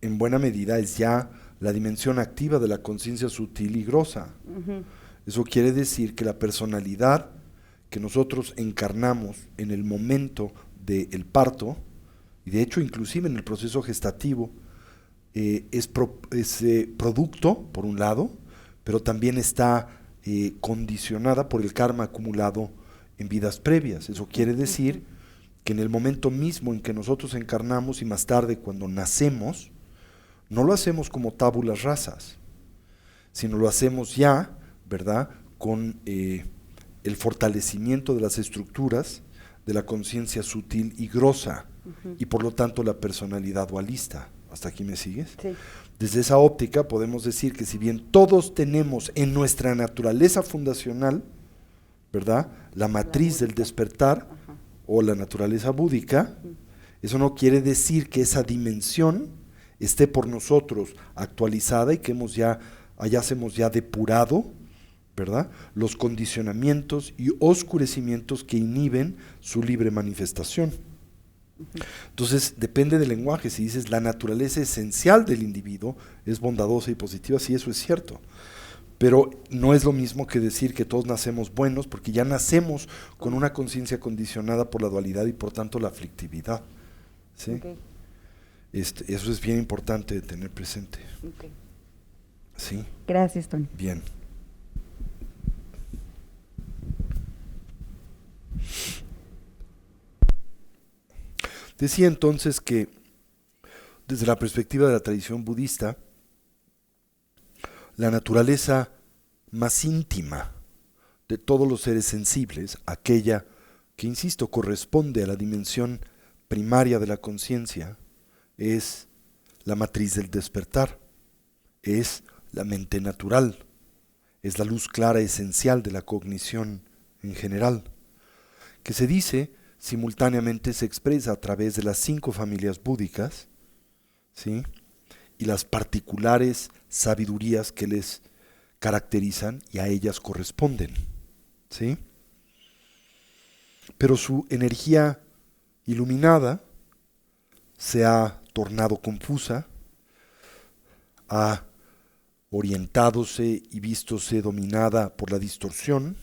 en buena medida, es ya la dimensión activa de la conciencia sutil y grosa. Ujú. Eso quiere decir que la personalidad que nosotros encarnamos en el momento del parto, y de hecho inclusive en el proceso gestativo, es producto, por un lado, pero también está condicionada por el karma acumulado en vidas previas. Eso quiere decir que en el momento mismo en que nosotros encarnamos y más tarde cuando nacemos, no lo hacemos como tábulas rasas, sino lo hacemos ya, ¿verdad?, con el fortalecimiento de las estructuras de la conciencia sutil y grosa, y por lo tanto la personalidad dualista. ¿Hasta aquí me sigues? Sí. Desde esa óptica podemos decir que si bien todos tenemos en nuestra naturaleza fundacional, ¿verdad?, la matriz del despertar, Ajá. o la naturaleza búdica, eso no quiere decir que esa dimensión esté por nosotros actualizada y que hayásemos ya depurado, ¿verdad?, los condicionamientos y oscurecimientos que inhiben su libre manifestación. Entonces, depende del lenguaje. Si dices la naturaleza esencial del individuo es bondadosa y positiva, sí, eso es cierto. Pero no es lo mismo que decir que todos nacemos buenos, porque ya nacemos con una conciencia condicionada por la dualidad y por tanto la aflictividad. ¿Sí? Ok, Eso es bien importante de tener presente. ok. ¿Sí? Gracias, Tony. Bien. Decía entonces que desde la perspectiva de la tradición budista, la naturaleza más íntima de todos los seres sensibles, aquella que, insisto, corresponde a la dimensión primaria de la conciencia, es la matriz del despertar, es la mente natural, es la luz clara esencial de la cognición en general, que se dice simultáneamente se expresa a través de las 5 familias búdicas, ¿sí?, y las particulares sabidurías que les caracterizan y a ellas corresponden, ¿sí? Pero su energía iluminada se ha tornado confusa, ha orientádose y vístose dominada por la distorsión,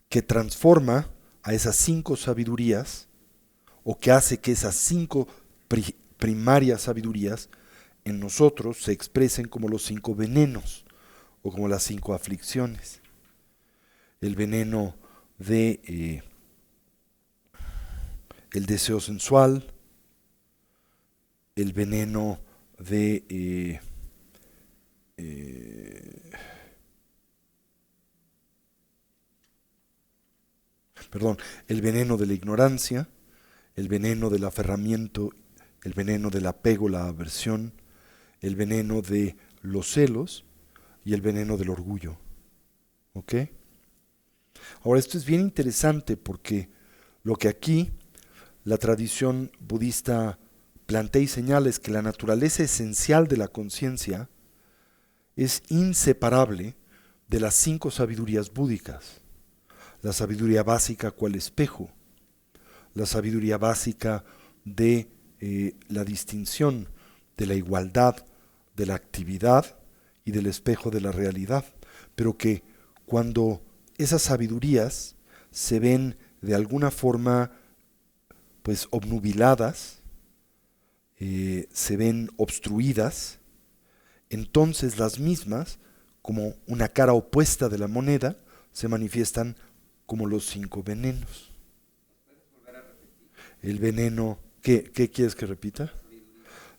que transforma a esas 5 sabidurías, o que hace que esas 5 primarias sabidurías en nosotros se expresen como los 5 venenos, o como las 5 aflicciones. El veneno de el deseo sensual, el veneno de el veneno de la ignorancia, el veneno del aferramiento, el veneno del apego, la aversión, el veneno de los celos y el veneno del orgullo. ¿Ok? Ahora, esto es bien interesante porque lo que aquí la tradición budista plantea y señala es que la naturaleza esencial de la conciencia es inseparable de las 5 sabidurías búdicas. La sabiduría básica cual espejo, la sabiduría básica de la distinción, de la igualdad, de la actividad y del espejo de la realidad, pero que cuando esas sabidurías se ven de alguna forma pues obnubiladas, se ven obstruidas, entonces las mismas, como una cara opuesta de la moneda, se manifiestan como los 5 venenos. El veneno, ¿qué quieres que repita?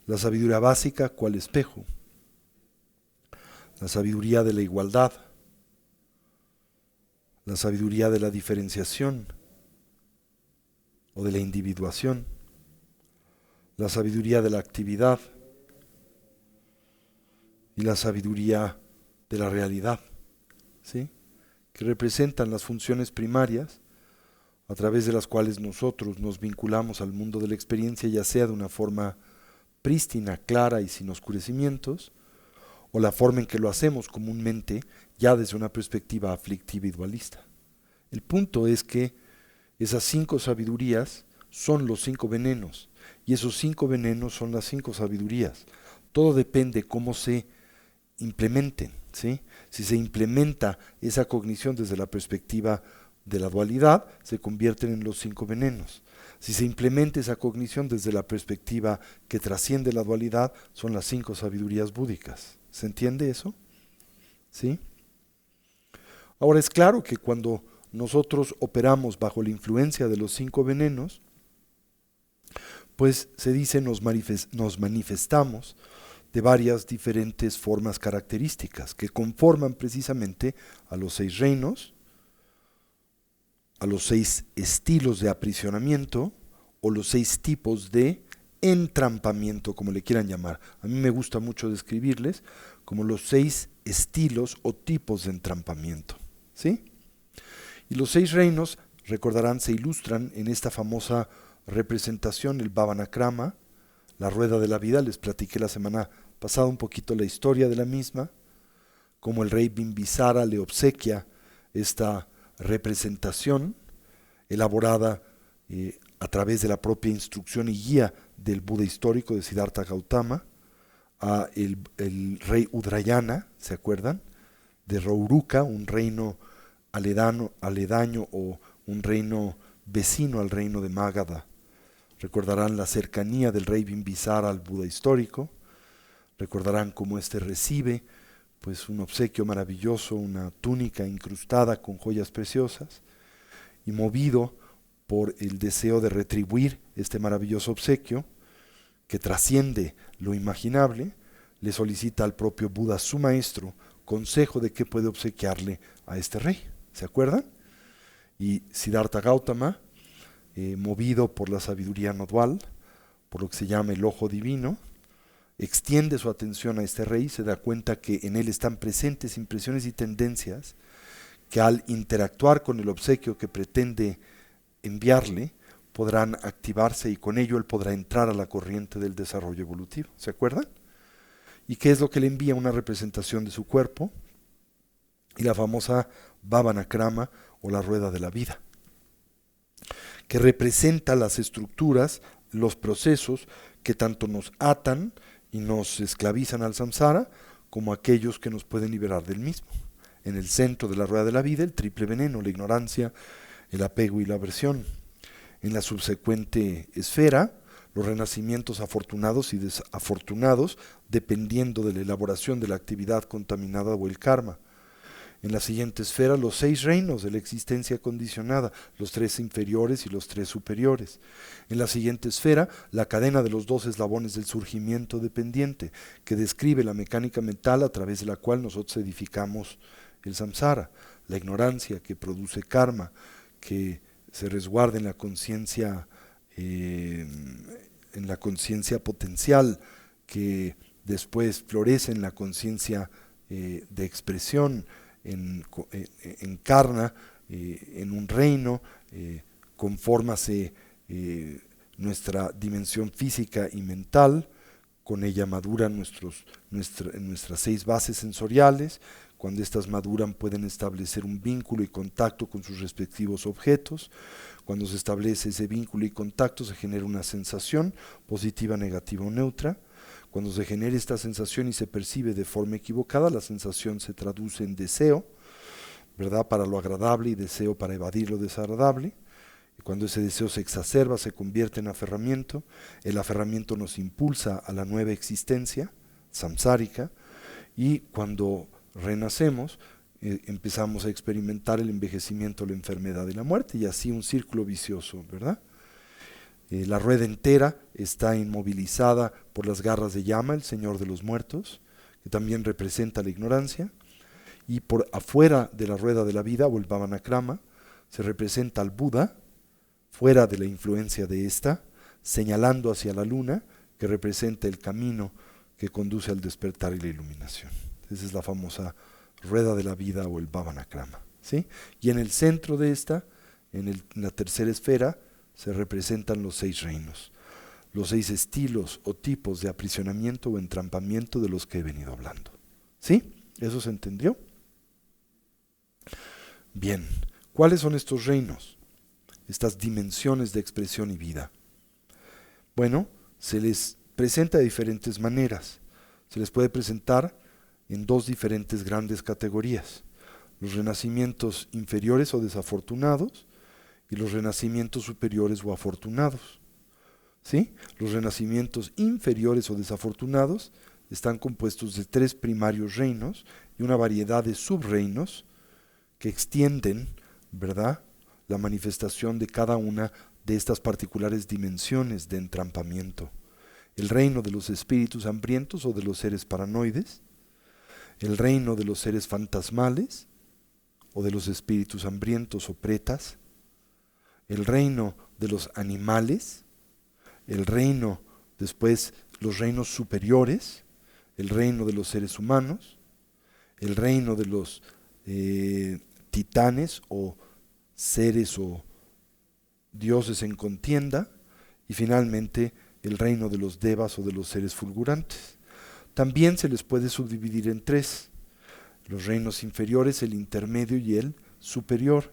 La sabiduría básica, ¿cuál espejo? La sabiduría de la igualdad, la sabiduría de la diferenciación o de la individuación, la sabiduría de la actividad y la sabiduría de la realidad, ¿sí?, que representan las funciones primarias a través de las cuales nosotros nos vinculamos al mundo de la experiencia, ya sea de una forma prístina, clara y sin oscurecimientos, o la forma en que lo hacemos comúnmente, ya desde una perspectiva aflictiva y dualista. El punto es que esas 5 sabidurías son los 5 venenos, y esos 5 venenos son las 5 sabidurías. Todo depende cómo se implementen, ¿sí? Si se implementa esa cognición desde la perspectiva de la dualidad, se convierten en los 5 venenos. Si se implementa esa cognición desde la perspectiva que trasciende la dualidad, son las 5 sabidurías búdicas. ¿Se entiende eso? ¿Sí? Ahora es claro que cuando nosotros operamos bajo la influencia de los 5 venenos, pues se dice nos manifestamos de varias diferentes formas características que conforman precisamente a los 6 reinos, a los 6 estilos de aprisionamiento o los 6 tipos de entrampamiento, como le quieran llamar. A mí me gusta mucho describirles como los 6 estilos o tipos de entrampamiento, ¿sí? Y los 6 reinos, recordarán, se ilustran en esta famosa representación, el Bhavanakrama, la rueda de la vida. Les platiqué la semana pasada un poquito la historia de la misma, cómo el rey Bimbisara le obsequia esta representación elaborada a través de la propia instrucción y guía del Buda histórico de Siddhartha Gautama a el rey Udrayana, ¿se acuerdan? De Rauruka, un reino aledaño o un reino vecino al reino de Magadha. Recordarán la cercanía del rey Bimbisara al Buda histórico, recordarán cómo éste recibe pues un obsequio maravilloso, una túnica incrustada con joyas preciosas, y movido por el deseo de retribuir este maravilloso obsequio, que trasciende lo imaginable, le solicita al propio Buda, su maestro, consejo de qué puede obsequiarle a este rey. ¿Se acuerdan? Y Siddhartha Gautama, movido por la sabiduría no dual, por lo que se llama el ojo divino, extiende su atención a este rey y se da cuenta que en él están presentes impresiones y tendencias que al interactuar con el obsequio que pretende enviarle, podrán activarse y con ello él podrá entrar a la corriente del desarrollo evolutivo. ¿Se acuerdan? ¿Y qué es lo que le envía? Una representación de su cuerpo y la famosa Bhavanakrama o la rueda de la vida, que representa las estructuras, los procesos que tanto nos atan y nos esclavizan al samsara, como aquellos que nos pueden liberar del mismo. En el centro de la rueda de la vida, el triple veneno, la ignorancia, el apego y la aversión. En la subsecuente esfera, los renacimientos afortunados y desafortunados, dependiendo de la elaboración de la actividad contaminada o el karma. En la siguiente esfera, los 6 reinos de la existencia condicionada, los 3 inferiores y los 3 superiores. En la siguiente esfera, la cadena de los 2 eslabones del surgimiento dependiente, que describe la mecánica mental a través de la cual nosotros edificamos el samsara, la ignorancia que produce karma, que se resguarda en la conciencia potencial, que después florece en la conciencia de expresión, encarna en un reino, confórmase nuestra dimensión física y mental, con ella maduran nuestras 6 bases sensoriales. Cuando éstas maduran pueden establecer un vínculo y contacto con sus respectivos objetos. Cuando se establece ese vínculo y contacto se genera una sensación positiva, negativa o neutra. Cuando se genera esta sensación y se percibe de forma equivocada, la sensación se traduce en deseo, ¿verdad?, para lo agradable, y deseo para evadir lo desagradable. Y cuando ese deseo se exacerba, se convierte en aferramiento. El aferramiento nos impulsa a la nueva existencia samsárica, y cuando renacemos, empezamos a experimentar el envejecimiento, la enfermedad y la muerte, y así un círculo vicioso, ¿verdad? La rueda entera está inmovilizada por las garras de llama, el señor de los muertos, que también representa la ignorancia, y por afuera de la rueda de la vida, o el Bhavanakrama, se representa al Buda, fuera de la influencia de esta, señalando hacia la luna, que representa el camino que conduce al despertar y la iluminación. Esa es la famosa rueda de la vida o el Bhavanakrama. ¿sí? Y en el centro de esta, en la tercera esfera, se representan los 6 reinos, los 6 estilos o tipos de aprisionamiento o entrampamiento de los que he venido hablando. ¿Sí? ¿Eso se entendió? Bien, ¿cuáles son estos reinos? Estas dimensiones de expresión y vida. Bueno, se les presenta de diferentes maneras. Se les puede presentar en 2 diferentes grandes categorías: los renacimientos inferiores o desafortunados y los renacimientos superiores o afortunados. ¿Sí? Los renacimientos inferiores o desafortunados están compuestos de 3 primarios reinos y una variedad de subreinos que extienden, ¿verdad?, la manifestación de cada una de estas particulares dimensiones de entrampamiento. El reino de los espíritus hambrientos o de los seres paranoides, el reino de los seres fantasmales o de los espíritus hambrientos o pretas, el reino de los animales, el reino, después los reinos superiores, el reino de los seres humanos, el reino de los titanes o seres o dioses en contienda, y finalmente el reino de los devas o de los seres fulgurantes. También se les puede subdividir en 3: los reinos inferiores, el intermedio y el superior.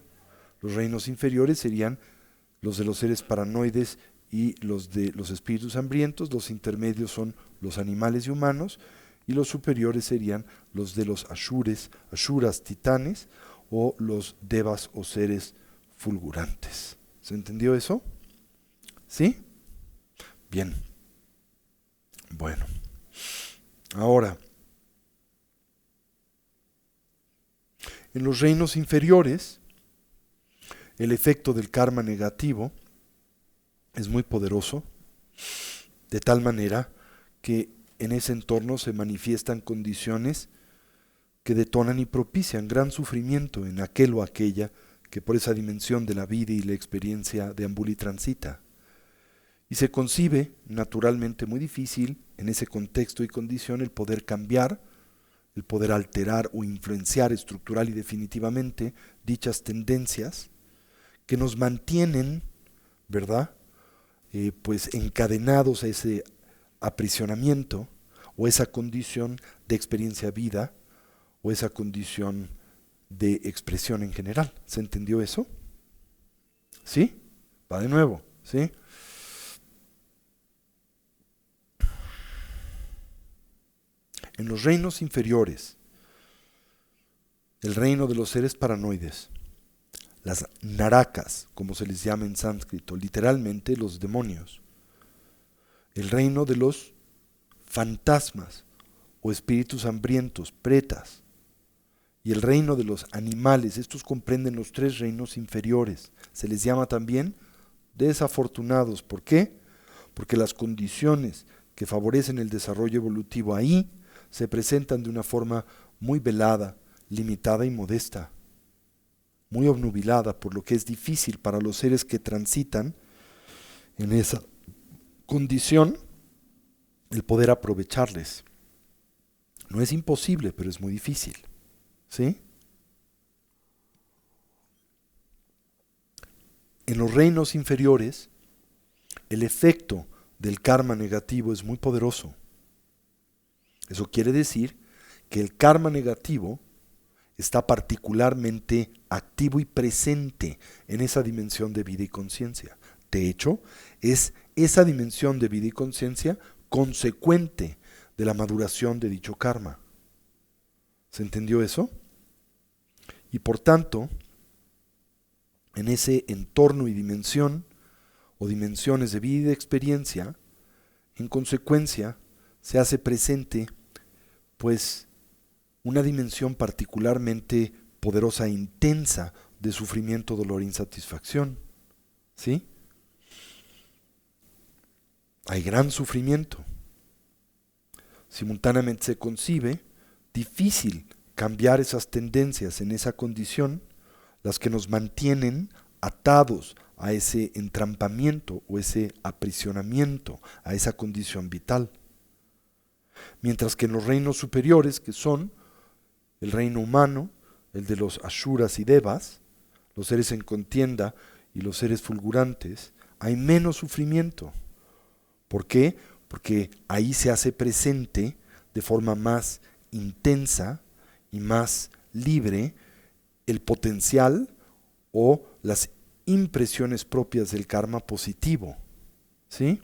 Los reinos inferiores serían los de los seres paranoides y los de los espíritus hambrientos, los intermedios son los animales y humanos, y los superiores serían los de los ashuras, titanes, o los devas o seres fulgurantes. ¿Se entendió eso? ¿Sí? Bien. Bueno. Ahora, en los reinos inferiores, el efecto del karma negativo es muy poderoso, de tal manera que en ese entorno se manifiestan condiciones que detonan y propician gran sufrimiento en aquel o aquella que por esa dimensión de la vida y la experiencia deambula y transita. Y se concibe naturalmente muy difícil en ese contexto y condición el poder cambiar, el poder alterar o influenciar estructural y definitivamente dichas tendencias que nos mantienen, ¿verdad?, pues encadenados a ese aprisionamiento o esa condición de experiencia vida o esa condición de expresión en general. ¿Se entendió eso? ¿Sí? Va de nuevo, ¿sí? En los reinos inferiores, el reino de los seres paranoides, las narakas, como se les llama en sánscrito, literalmente los demonios, el reino de los fantasmas o espíritus hambrientos, pretas, y el reino de los animales. Estos comprenden los 3 reinos inferiores. Se les llama también desafortunados. ¿Por qué? Porque las condiciones que favorecen el desarrollo evolutivo ahí se presentan de una forma muy velada, limitada y modesta, muy obnubilada, por lo que es difícil para los seres que transitan en esa condición el poder aprovecharles. No es imposible, pero es muy difícil. ¿Sí? En los reinos inferiores, el efecto del karma negativo es muy poderoso. Eso quiere decir que el karma negativo está particularmente activo y presente en esa dimensión de vida y conciencia. De hecho, es esa dimensión de vida y conciencia consecuente de la maduración de dicho karma. ¿Se entendió eso? Y por tanto, en ese entorno y dimensión, o dimensiones de vida y de experiencia, en consecuencia, se hace presente, pues, una dimensión particularmente poderosa e intensa de sufrimiento, dolor e insatisfacción. ¿Sí? Hay gran sufrimiento. Simultáneamente se concibe difícil cambiar esas tendencias en esa condición, las que nos mantienen atados a ese entrampamiento o ese aprisionamiento, a esa condición vital. Mientras que en los reinos superiores, que son el reino humano, el de los Ashuras y Devas, los seres en contienda y los seres fulgurantes, hay menos sufrimiento. ¿Por qué? Porque ahí se hace presente de forma más intensa y más libre el potencial o las impresiones propias del karma positivo, ¿sí?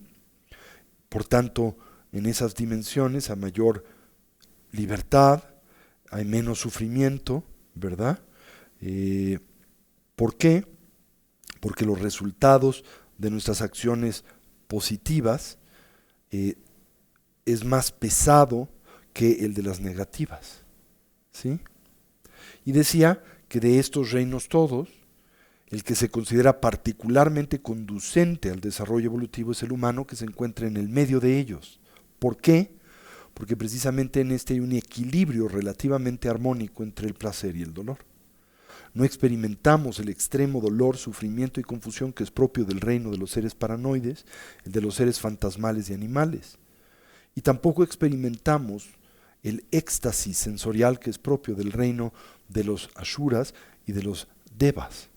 Por tanto, en esas dimensiones hay mayor libertad, hay menos sufrimiento, ¿verdad? ¿Por qué? Porque los resultados de nuestras acciones positivas es más pesado que el de las negativas, ¿sí? Y decía que de estos reinos todos, el que se considera particularmente conducente al desarrollo evolutivo es el humano, que se encuentra en el medio de ellos. ¿Por qué? Porque precisamente en este hay un equilibrio relativamente armónico entre el placer y el dolor. No experimentamos el extremo dolor, sufrimiento y confusión que es propio del reino de los seres paranoides, el de los seres fantasmales y animales. Y tampoco experimentamos el éxtasis sensorial que es propio del reino de los Ashuras y de los Devas.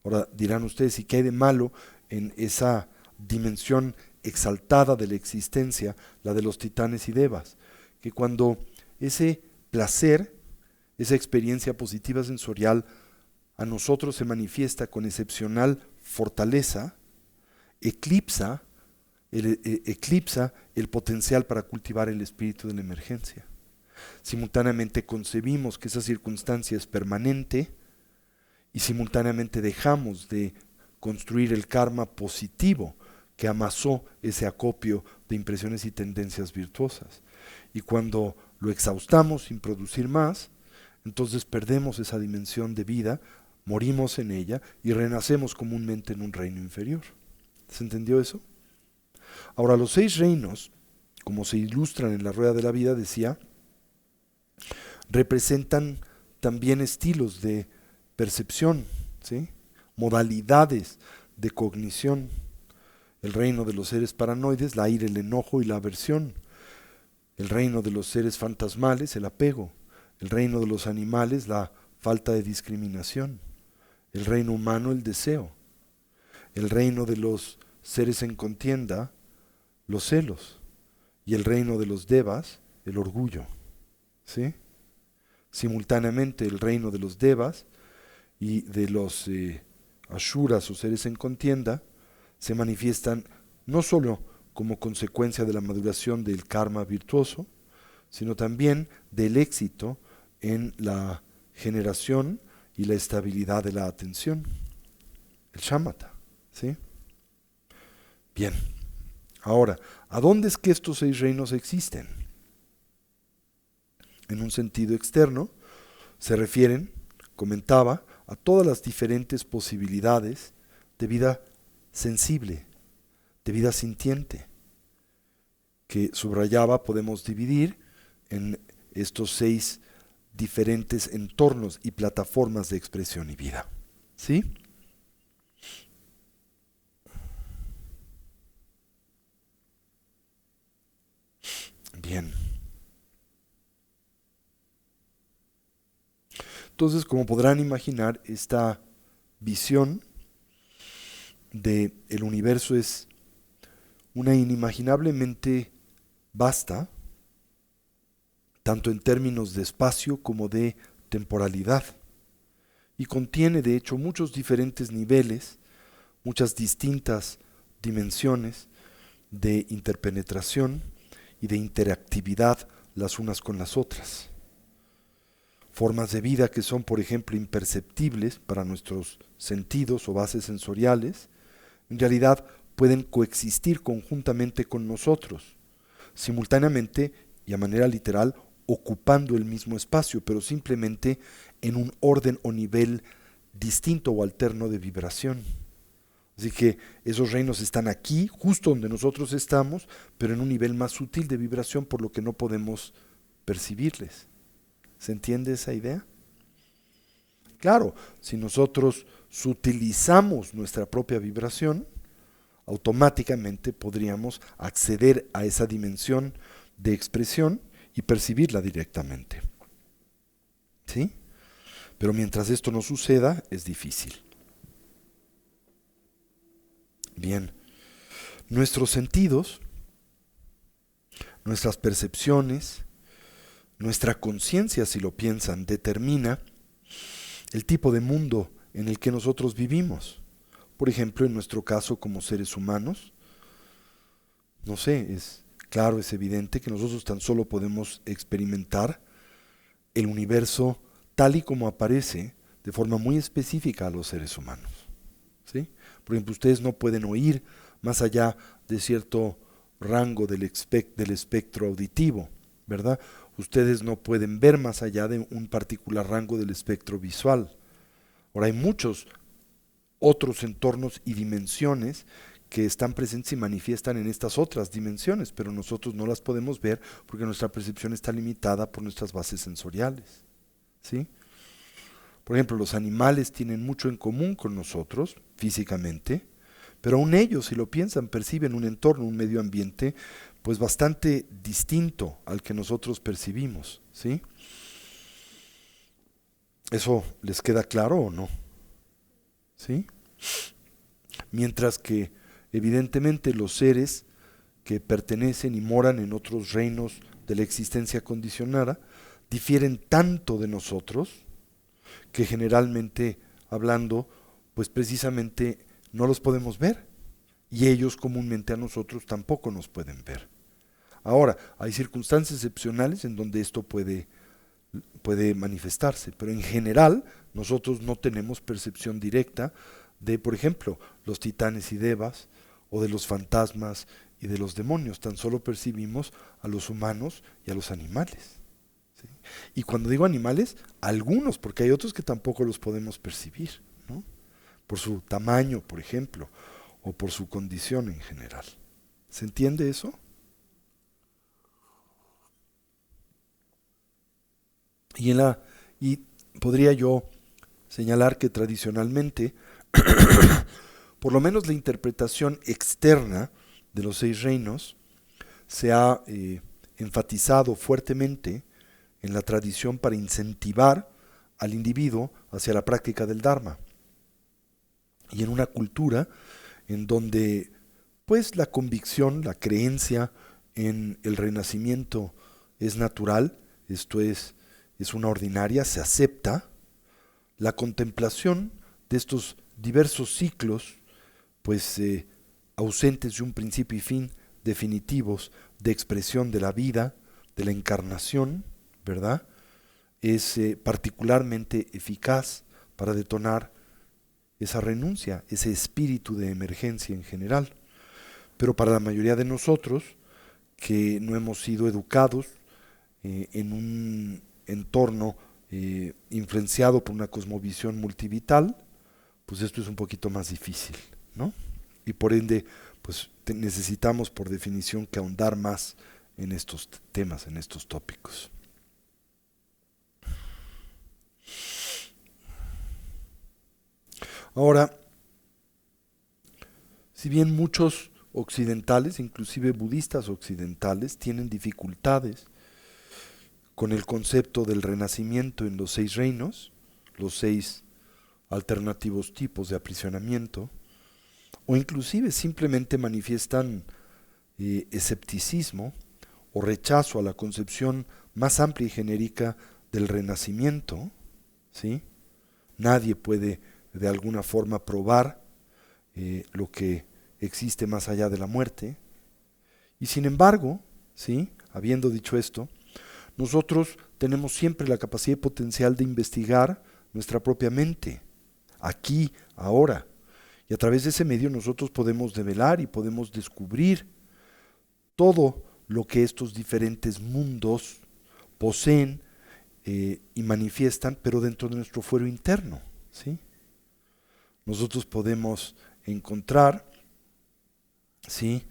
Ahora dirán ustedes, ¿y qué hay de malo en esa dimensión exaltada de la existencia, la de los titanes y Devas? Que cuando ese placer, esa experiencia positiva sensorial a nosotros se manifiesta con excepcional fortaleza, eclipsa el potencial para cultivar el espíritu de la emergencia. Simultáneamente concebimos que esa circunstancia es permanente y simultáneamente dejamos de construir el karma positivo que amasó ese acopio de impresiones y tendencias virtuosas. Y cuando lo exhaustamos sin producir más, entonces perdemos esa dimensión de vida, morimos en ella y renacemos comúnmente en un reino inferior. ¿Se entendió eso? Ahora, los 6 reinos, como se ilustran en la rueda de la vida, decía, representan también estilos de percepción, ¿sí? Modalidades de cognición. El reino de los seres paranoides, la ira, el enojo y la aversión. El reino de los seres fantasmales, el apego. El reino de los animales, la falta de discriminación. El reino humano, el deseo. El reino de los seres en contienda, los celos. Y el reino de los devas, el orgullo. ¿Sí? Simultáneamente el reino de los devas y de los ashuras o seres en contienda se manifiestan no solo como consecuencia de la maduración del karma virtuoso, sino también del éxito en la generación y la estabilidad de la atención, el shamatha, ¿sí? Bien, ahora, ¿a dónde es que estos 6 reinos existen? En un sentido externo, se refieren, comentaba, a todas las diferentes posibilidades de vida sensible, de vida sintiente, que subrayaba podemos dividir en estos 6 diferentes entornos y plataformas de expresión y vida. ¿Sí? Bien. Entonces, como podrán imaginar, esta visión del universo es una inimaginablemente vasta, tanto en términos de espacio como de temporalidad, y contiene de hecho muchos diferentes niveles, muchas distintas dimensiones de interpenetración y de interactividad las unas con las otras. Formas de vida que son, por ejemplo, imperceptibles para nuestros sentidos o bases sensoriales, en realidad pueden coexistir conjuntamente con nosotros, simultáneamente y a manera literal, ocupando el mismo espacio, pero simplemente en un orden o nivel distinto o alterno de vibración. Así que esos reinos están aquí, justo donde nosotros estamos, pero en un nivel más sutil de vibración, por lo que no podemos percibirles. ¿Se entiende esa idea? Claro, si nosotros sutilizamos nuestra propia vibración, automáticamente podríamos acceder a esa dimensión de expresión y percibirla directamente. ¿Sí? Pero mientras esto no suceda, es difícil. Bien, nuestros sentidos, nuestras percepciones, nuestra conciencia, si lo piensan, determina el tipo de mundo en el que nosotros vivimos. Por ejemplo, en nuestro caso como seres humanos, no sé, es claro, es evidente que nosotros tan solo podemos experimentar el universo tal y como aparece de forma muy específica a los seres humanos, ¿sí? Por ejemplo, ustedes no pueden oír más allá de cierto rango del espectro auditivo, ¿verdad? Ustedes no pueden ver más allá de un particular rango del espectro visual. Ahora, hay muchos otros entornos y dimensiones que están presentes y manifiestan en estas otras dimensiones, pero nosotros no las podemos ver porque nuestra percepción está limitada por nuestras bases sensoriales, ¿sí? Por ejemplo, los animales tienen mucho en común con nosotros físicamente, pero aún ellos, si lo piensan, perciben un entorno, un medio ambiente, pues bastante distinto al que nosotros percibimos, ¿sí? ¿Eso les queda claro o no? ¿Sí? Mientras que, evidentemente, los seres que pertenecen y moran en otros reinos de la existencia condicionada difieren tanto de nosotros que generalmente hablando, pues precisamente no los podemos ver y ellos comúnmente a nosotros tampoco nos pueden ver. Ahora, hay circunstancias excepcionales en donde esto puede manifestarse, pero en general nosotros no tenemos percepción directa de, por ejemplo, los titanes y devas o de los fantasmas y de los demonios, tan solo percibimos a los humanos y a los animales. ¿Sí? Y cuando digo animales, algunos, porque hay otros que tampoco los podemos percibir, ¿no? Por su tamaño, por ejemplo, o por su condición en general. ¿Se entiende eso? Y podría yo señalar que tradicionalmente, por lo menos la interpretación externa de los 6 reinos se ha enfatizado fuertemente en la tradición para incentivar al individuo hacia la práctica del Dharma. Y en una cultura en donde pues la convicción, la creencia en el renacimiento es natural, esto es una ordinaria, se acepta, la contemplación de estos diversos ciclos, pues ausentes de un principio y fin definitivos de expresión de la vida, de la encarnación, ¿verdad? Es particularmente eficaz para detonar esa renuncia, ese espíritu de emergencia en general. Pero para la mayoría de nosotros, que no hemos sido educados en un entorno influenciado por una cosmovisión multivital, pues esto es un poquito más difícil, ¿no? Y por ende, pues necesitamos por definición que ahondar más en estos temas, en estos tópicos. Ahora, si bien muchos occidentales, inclusive budistas occidentales, tienen dificultades con el concepto del renacimiento en los 6 reinos, los 6 alternativos tipos de aprisionamiento, o inclusive simplemente manifiestan escepticismo o rechazo a la concepción más amplia y genérica del renacimiento, ¿sí? Nadie puede de alguna forma probar lo que existe más allá de la muerte. Y sin embargo, ¿sí? Habiendo dicho esto, nosotros tenemos siempre la capacidad y potencial de investigar nuestra propia mente, aquí, ahora. Y a través de ese medio nosotros podemos develar y podemos descubrir todo lo que estos diferentes mundos poseen y manifiestan, pero dentro de nuestro fuero interno, ¿sí? Nosotros podemos encontrar, ¿sí?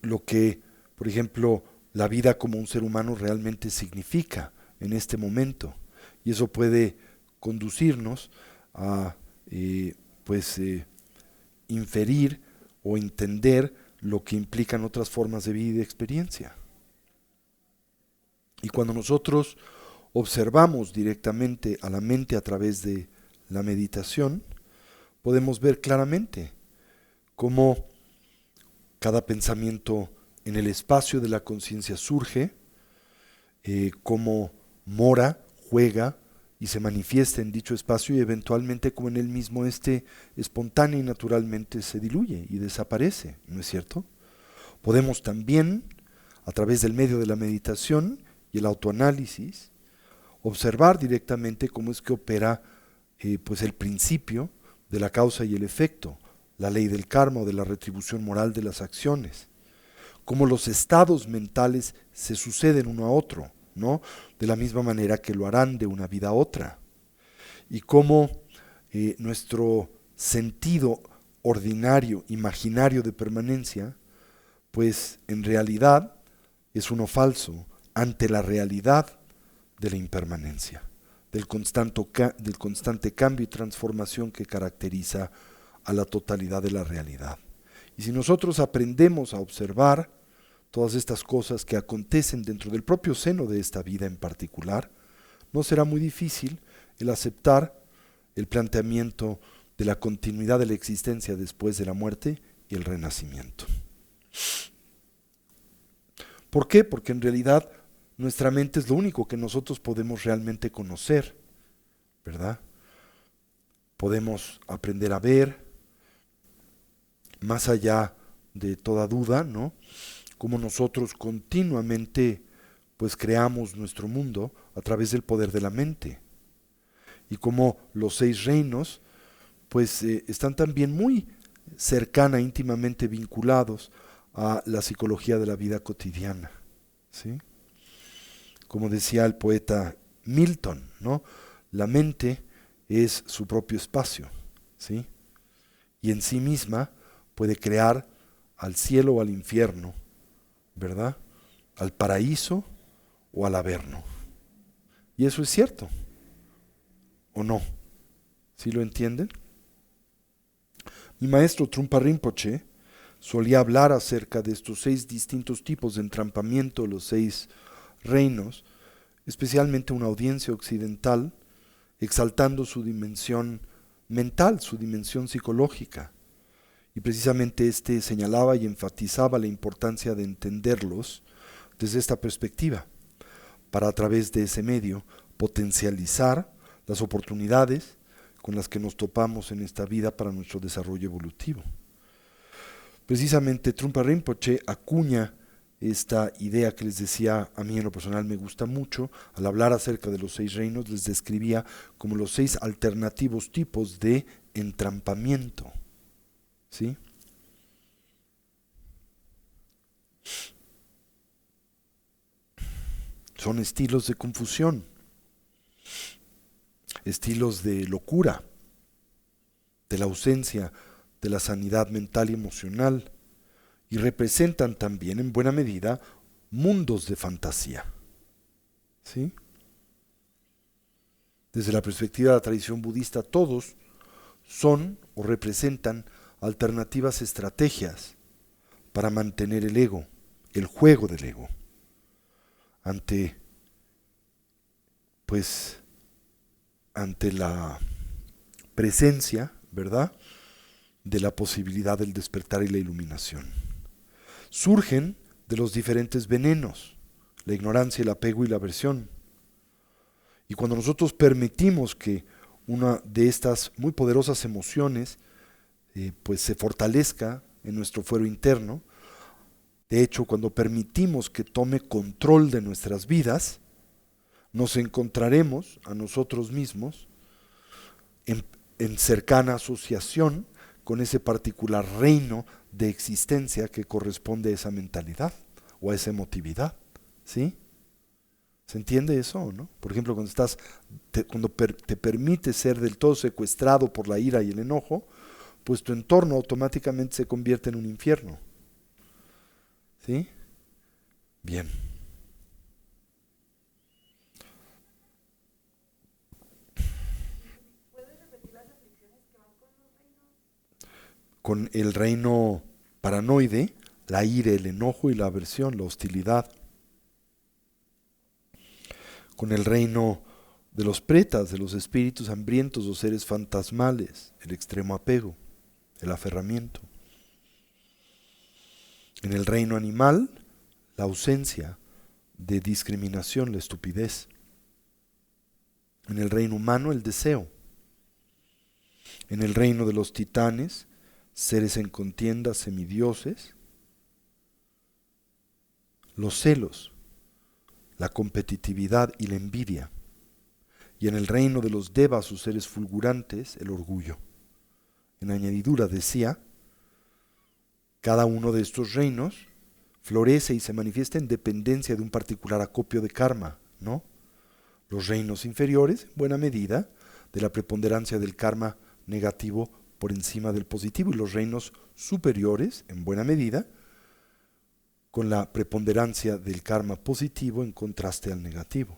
Lo que, por ejemplo, la vida como un ser humano realmente significa en este momento. Y eso puede conducirnos a inferir o entender lo que implican otras formas de vida y de experiencia. Y cuando nosotros observamos directamente a la mente a través de la meditación, podemos ver claramente cómo cada pensamiento en el espacio de la conciencia surge, cómo mora, juega y se manifiesta en dicho espacio y eventualmente como en él mismo espontánea y naturalmente se diluye y desaparece, ¿no es cierto? Podemos también, a través del medio de la meditación y el autoanálisis, observar directamente cómo es que opera pues el principio de la causa y el efecto, la ley del karma o de la retribución moral de las acciones, cómo los estados mentales se suceden uno a otro, ¿no? De la misma manera que lo harán de una vida a otra, y cómo nuestro sentido ordinario, imaginario de permanencia, pues en realidad es uno falso ante la realidad de la impermanencia, del constante cambio y transformación que caracteriza a la totalidad de la realidad. Y si nosotros aprendemos a observar todas estas cosas que acontecen dentro del propio seno de esta vida en particular, no será muy difícil el aceptar el planteamiento de la continuidad de la existencia después de la muerte y el renacimiento. ¿Por qué? Porque en realidad nuestra mente es lo único que nosotros podemos realmente conocer, ¿verdad? Podemos aprender a ver, más allá de toda duda, ¿no? Cómo nosotros continuamente pues creamos nuestro mundo a través del poder de la mente. Y cómo los 6 reinos pues están también muy cercana, íntimamente vinculados a la psicología de la vida cotidiana, ¿sí? Como decía el poeta Milton, ¿no? La mente es su propio espacio, ¿sí? Y en sí misma puede crear al cielo o al infierno, ¿verdad? Al paraíso o al averno. Y eso es cierto, ¿o no? ¿Sí lo entienden? Mi maestro Trungpa Rinpoche solía hablar acerca de estos 6 distintos tipos de entrampamiento, los 6 reinos, especialmente una audiencia occidental, exaltando su dimensión mental, su dimensión psicológica. Y precisamente señalaba y enfatizaba la importancia de entenderlos desde esta perspectiva, para a través de ese medio potencializar las oportunidades con las que nos topamos en esta vida para nuestro desarrollo evolutivo. Precisamente Trungpa Rinpoche acuña esta idea que les decía, a mí en lo personal me gusta mucho. Al hablar acerca de los 6 reinos les describía como los 6 alternativos tipos de entrampamiento, ¿sí? Son estilos de confusión, estilos de locura, de la ausencia de la sanidad mental y emocional, y representan también en buena medida mundos de fantasía, ¿sí? Desde la perspectiva de la tradición budista, todos son o representan alternativas estrategias para mantener el ego, el juego del ego, ante la presencia, ¿verdad?, de la posibilidad del despertar y la iluminación. Surgen de los diferentes venenos, la ignorancia, el apego y la aversión. Y cuando nosotros permitimos que una de estas muy poderosas emociones pues se fortalezca en nuestro fuero interno, de hecho, cuando permitimos que tome control de nuestras vidas, nos encontraremos a nosotros mismos en cercana asociación con ese particular reino de existencia que corresponde a esa mentalidad o a esa emotividad, ¿sí? ¿Se entiende eso o no? Por ejemplo, cuando te permites ser del todo secuestrado por la ira y el enojo, pues tu entorno automáticamente se convierte en un infierno, ¿sí? Bien. Con el reino paranoide, la ira, el enojo y la aversión, la hostilidad. con el reino de los pretas, de los espíritus hambrientos o seres fantasmales, el extremo apego, el aferramiento. En el reino animal, la ausencia de discriminación, la estupidez. En el reino humano, el deseo. En el reino de los titanes, seres en contienda, semidioses, los celos, la competitividad y la envidia. Y en el reino de los devas, sus seres fulgurantes, el orgullo. En añadidura decía, cada uno de estos reinos florece y se manifiesta en dependencia de un particular acopio de karma, ¿no? Los reinos inferiores, en buena medida, de la preponderancia del karma negativo por encima del positivo, y los reinos superiores, en buena medida, con la preponderancia del karma positivo en contraste al negativo.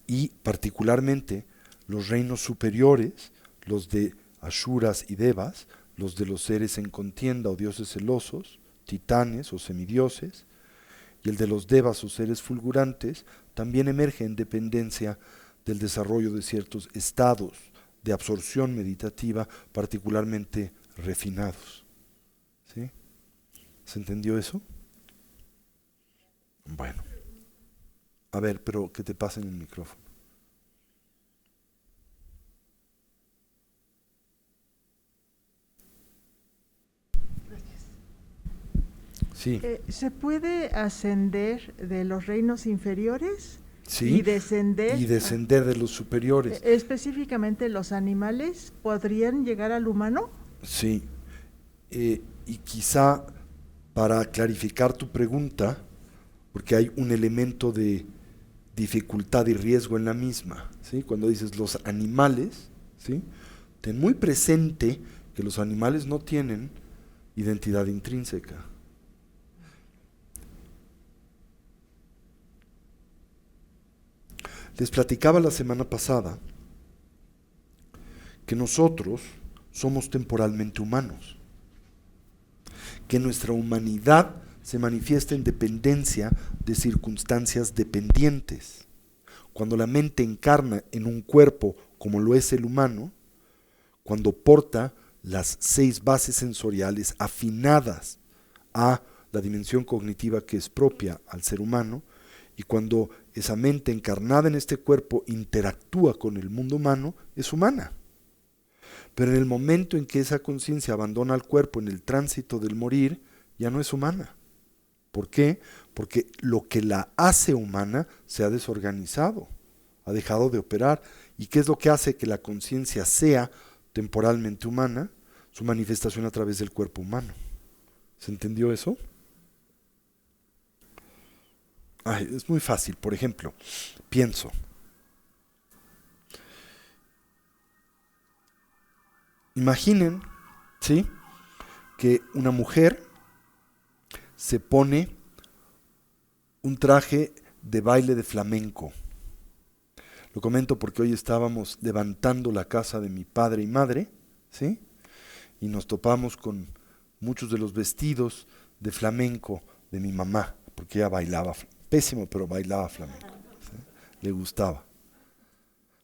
Y particularmente los reinos superiores, los de Ashuras y Devas, los de los seres en contienda o dioses celosos, titanes o semidioses, y el de los devas o seres fulgurantes, también emerge en dependencia del desarrollo de ciertos estados de absorción meditativa particularmente refinados. ¿Sí? ¿Se entendió eso? Bueno. A ver, pero que te pasen el micrófono. Sí. ¿Se puede ascender de los reinos inferiores? Sí, y descender de los superiores. Específicamente los animales podrían llegar al humano. Sí, y quizá para clarificar tu pregunta, porque hay un elemento de dificultad y riesgo en la misma, ¿sí? Cuando dices los animales, ¿sí? Ten muy presente que los animales no tienen identidad intrínseca. Les platicaba la semana pasada que nosotros somos temporalmente humanos, que nuestra humanidad se manifiesta en dependencia de circunstancias dependientes. Cuando la mente encarna en un cuerpo como lo es el humano, cuando porta las 6 bases sensoriales afinadas a la dimensión cognitiva que es propia al ser humano, y cuando esa mente encarnada en este cuerpo interactúa con el mundo humano, es humana. Pero en el momento en que esa conciencia abandona el cuerpo en el tránsito del morir, ya no es humana. ¿Por qué? Porque lo que la hace humana se ha desorganizado, ha dejado de operar. ¿Y qué es lo que hace que la conciencia sea temporalmente humana? Su manifestación a través del cuerpo humano. ¿Se entendió eso? Es muy fácil. Por ejemplo, pienso. Imaginen, ¿sí?, que una mujer se pone un traje de baile de flamenco. Lo comento porque hoy estábamos levantando la casa de mi padre y madre, ¿sí?, y nos topamos con muchos de los vestidos de flamenco de mi mamá, porque ella bailaba, pésimo, pero bailaba flamenco, ¿sí?, le gustaba.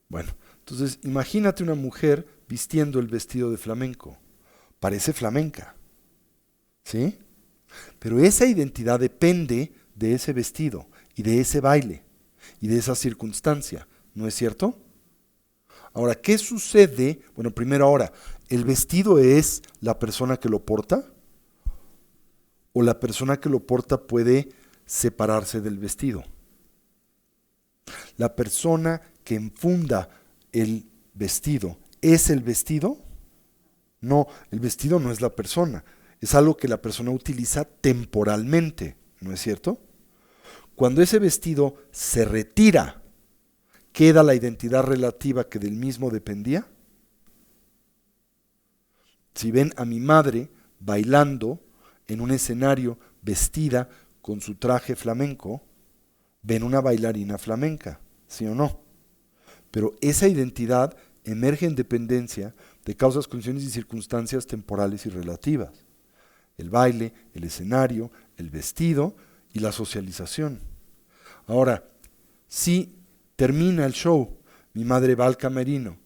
Bueno, entonces imagínate una mujer vistiendo el vestido de flamenco, parece flamenca, ¿sí? Pero esa identidad depende de ese vestido y de ese baile y de esa circunstancia, ¿no es cierto? Ahora, ¿qué sucede? Bueno, primero ahora, ¿el vestido es la persona que lo porta? ¿O la persona que lo porta puede separarse del vestido? La persona que enfunda el vestido, ¿es el vestido? No, el vestido no es la persona, es algo que la persona utiliza temporalmente, ¿no es cierto? Cuando ese vestido se retira, ¿queda la identidad relativa que del mismo dependía? Si ven a mi madre bailando en un escenario vestida con su traje flamenco, ven una bailarina flamenca, ¿sí o no? Pero esa identidad emerge en dependencia de causas, condiciones y circunstancias temporales y relativas. El baile, el escenario, el vestido y la socialización. Ahora, si Termina el show, mi madre va al camerino,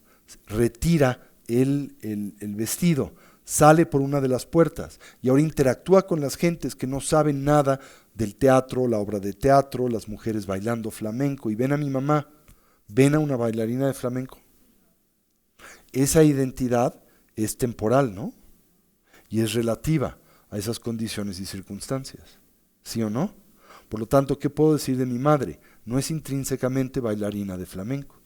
retira el vestido, sale por una de las puertas y ahora interactúa con las gentes que no saben nada del teatro, la obra de teatro, las mujeres bailando flamenco, y ven a mi mamá, ven a una bailarina de flamenco. Esa identidad es temporal, ¿no? Y es relativa a esas condiciones y circunstancias, ¿sí o no? Por lo tanto, ¿qué puedo decir de mi madre? No es intrínsecamente bailarina de flamenco.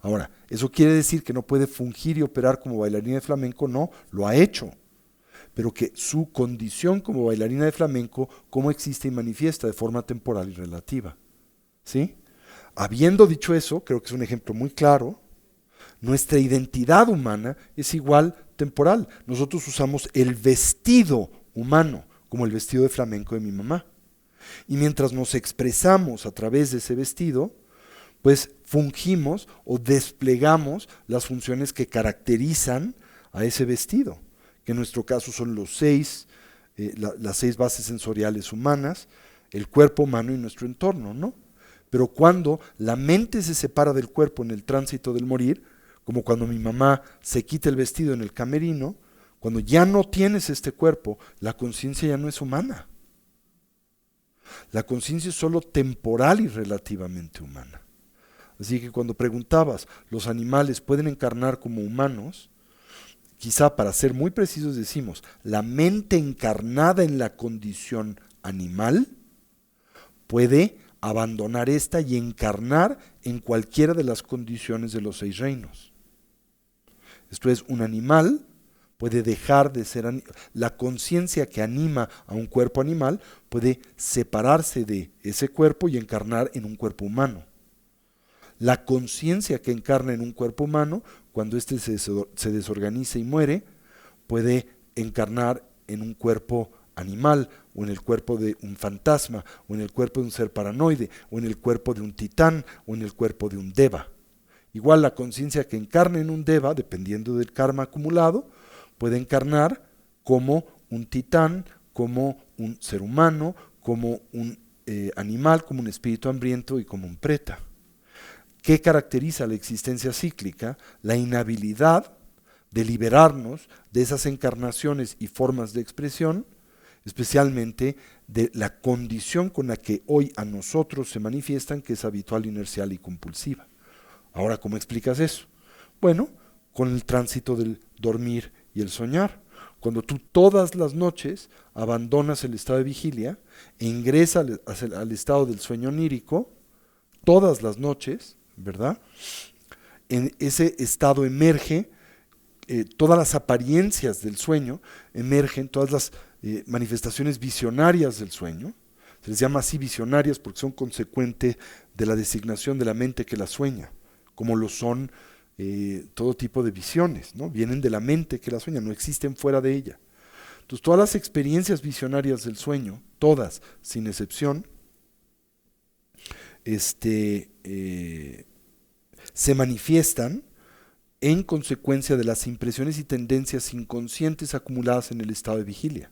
Ahora, ¿eso quiere decir que no puede fungir y operar como bailarina de flamenco? No, lo ha hecho. Pero que su condición como bailarina de flamenco, cómo existe y manifiesta de forma temporal y relativa. ¿Sí? Habiendo dicho eso, creo que es un ejemplo muy claro, nuestra identidad humana es igual temporal. Nosotros usamos el vestido humano, como el vestido de flamenco de mi mamá. Y mientras nos expresamos a través de ese vestido, pues fungimos o desplegamos las funciones que caracterizan a ese vestido, que en nuestro caso son las 6 bases sensoriales humanas, el cuerpo humano y nuestro entorno, ¿no? Pero cuando la mente se separa del cuerpo en el tránsito del morir, como cuando mi mamá se quita el vestido en el camerino, cuando ya no tienes este cuerpo, la conciencia ya no es humana. La conciencia es solo temporal y relativamente humana. Así que cuando preguntabas, ¿los animales pueden encarnar como humanos? Quizá para ser muy precisos decimos, la mente encarnada en la condición animal puede abandonar esta y encarnar en cualquiera de las condiciones de los 6 reinos. Esto es, un animal puede dejar de ser, la conciencia que anima a un cuerpo animal puede separarse de ese cuerpo y encarnar en un cuerpo humano. La conciencia que encarna en un cuerpo humano, cuando éste se desorganiza y muere, puede encarnar en un cuerpo animal, o en el cuerpo de un fantasma, o en el cuerpo de un ser paranoide, o en el cuerpo de un titán, o en el cuerpo de un deva. Igual la conciencia que encarna en un deva, dependiendo del karma acumulado, puede encarnar como un titán, como un ser humano, como un animal, como un espíritu hambriento y como un preta. ¿Qué caracteriza la existencia cíclica? La inhabilidad de liberarnos de esas encarnaciones y formas de expresión, especialmente de la condición con la que hoy a nosotros se manifiestan, que es habitual, inercial y compulsiva. Ahora, ¿cómo explicas eso? Bueno, con el tránsito del dormir y el soñar. Cuando tú todas las noches abandonas el estado de vigilia e ingresas al estado del sueño onírico, todas las noches, ¿verdad? En ese estado emerge todas las apariencias del sueño, emergen todas las manifestaciones visionarias del sueño. Se les llama así visionarias porque son consecuentes de la designación de la mente que la sueña, como lo son todo tipo de visiones, ¿no? Vienen de la mente que la sueña, no existen fuera de ella. Entonces todas las experiencias visionarias del sueño, todas, sin excepción, se manifiestan en consecuencia de las impresiones y tendencias inconscientes acumuladas en el estado de vigilia.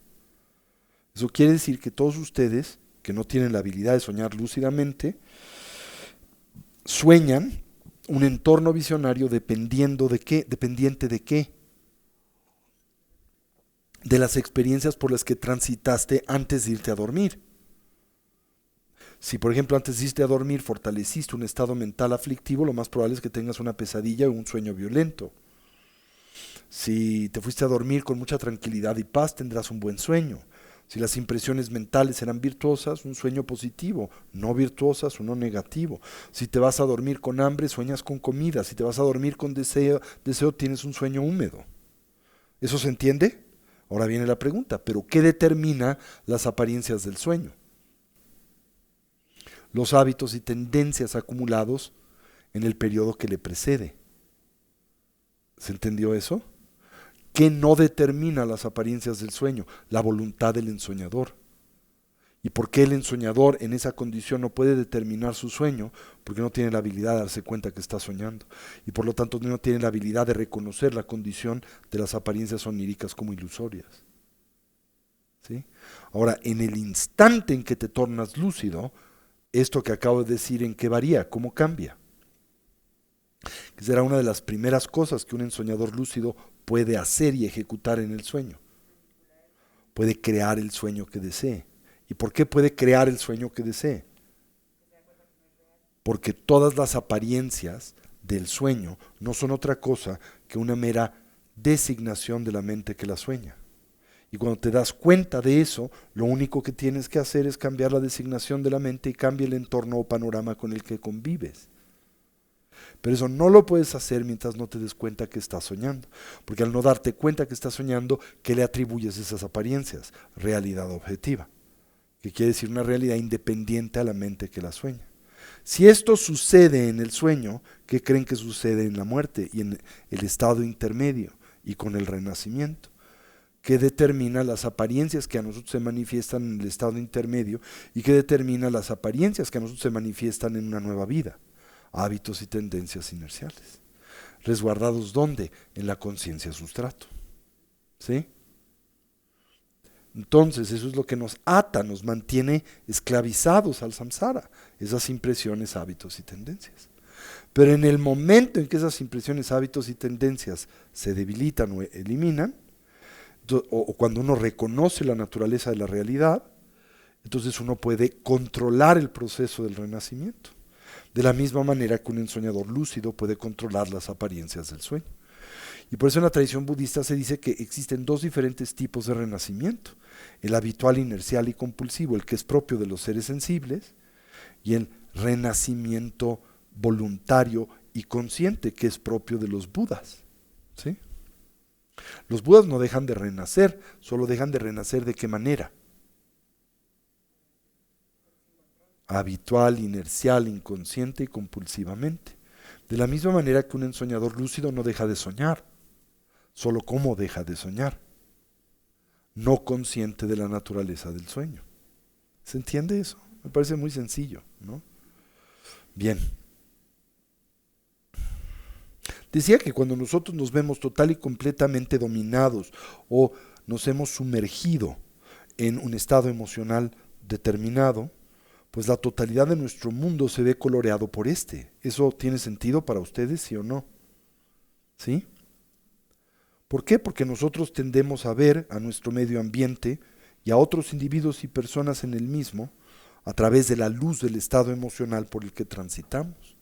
Eso quiere decir que todos ustedes, que no tienen la habilidad de soñar lúcidamente, sueñan un entorno visionario dependiente de qué? De las experiencias por las que transitaste antes de irte a dormir. Si, por ejemplo, antes de irte a dormir fortaleciste un estado mental aflictivo, lo más probable es que tengas una pesadilla o un sueño violento. Si te fuiste a dormir con mucha tranquilidad y paz, tendrás un buen sueño. Si las impresiones mentales eran virtuosas, un sueño positivo, no virtuosas, uno negativo. Si te vas a dormir con hambre, sueñas con comida. Si te vas a dormir con deseo, tienes un sueño húmedo. ¿Eso se entiende? Ahora viene la pregunta, ¿pero qué determina las apariencias del sueño? Los hábitos y tendencias acumulados en el periodo que le precede. ¿Se entendió eso? ¿Qué no determina las apariencias del sueño? La voluntad del ensoñador. ¿Y por qué el ensoñador en esa condición no puede determinar su sueño? Porque no tiene la habilidad de darse cuenta que está soñando. Y por lo tanto no tiene la habilidad de reconocer la condición de las apariencias oníricas como ilusorias. ¿Sí? Ahora, en el instante en que te tornas lúcido, esto que acabo de decir, ¿en qué varía? ¿Cómo cambia? que será una de las primeras cosas que un ensoñador lúcido puede hacer y ejecutar en el sueño. Puede crear el sueño que desee. ¿Y por qué puede crear el sueño que desee? Porque todas las apariencias del sueño no son otra cosa que una mera designación de la mente que la sueña. Y cuando te das cuenta de eso, lo único que tienes que hacer es cambiar la designación de la mente y cambia el entorno o panorama con el que convives. Pero eso no lo puedes hacer mientras no te des cuenta que estás soñando. Porque al no darte cuenta que estás soñando, ¿qué le atribuyes a esas apariencias? Realidad objetiva, que quiere decir una realidad independiente a la mente que la sueña. Si esto sucede en el sueño, ¿qué creen que sucede en la muerte y en el estado intermedio y con el renacimiento? ¿Qué determina las apariencias que a nosotros se manifiestan en el estado intermedio y qué determina las apariencias que a nosotros se manifiestan en una nueva vida? Hábitos y tendencias inerciales. ¿Resguardados dónde? En la conciencia sustrato. ¿Sí? Entonces eso es lo que nos ata, nos mantiene esclavizados al samsara, esas impresiones, hábitos y tendencias. Pero en el momento en que esas impresiones, hábitos y tendencias se debilitan o eliminan, o cuando uno reconoce la naturaleza de la realidad, entonces uno puede controlar el proceso del renacimiento. De la misma manera que un ensoñador lúcido puede controlar las apariencias del sueño. Y por eso en la tradición budista se dice que existen dos diferentes tipos de renacimiento. El habitual, inercial y compulsivo, el que es propio de los seres sensibles, y el renacimiento voluntario y consciente, que es propio de los budas. ¿Sí? Los budas no dejan de renacer, solo dejan de renacer ¿de qué manera? Habitual, inercial, inconsciente y compulsivamente. De la misma manera que un ensoñador lúcido no deja de soñar, solo cómo deja de soñar, no consciente de la naturaleza del sueño. ¿Se entiende eso? Me parece muy sencillo, ¿no? Bien. Decía que cuando nosotros nos vemos total y completamente dominados o nos hemos sumergido en un estado emocional determinado, pues la totalidad de nuestro mundo se ve coloreado por este. ¿Eso tiene sentido para ustedes, sí o no? ¿Sí? ¿Por qué? Porque nosotros tendemos a ver a nuestro medio ambiente y a otros individuos y personas en el mismo a través de la luz del estado emocional por el que transitamos.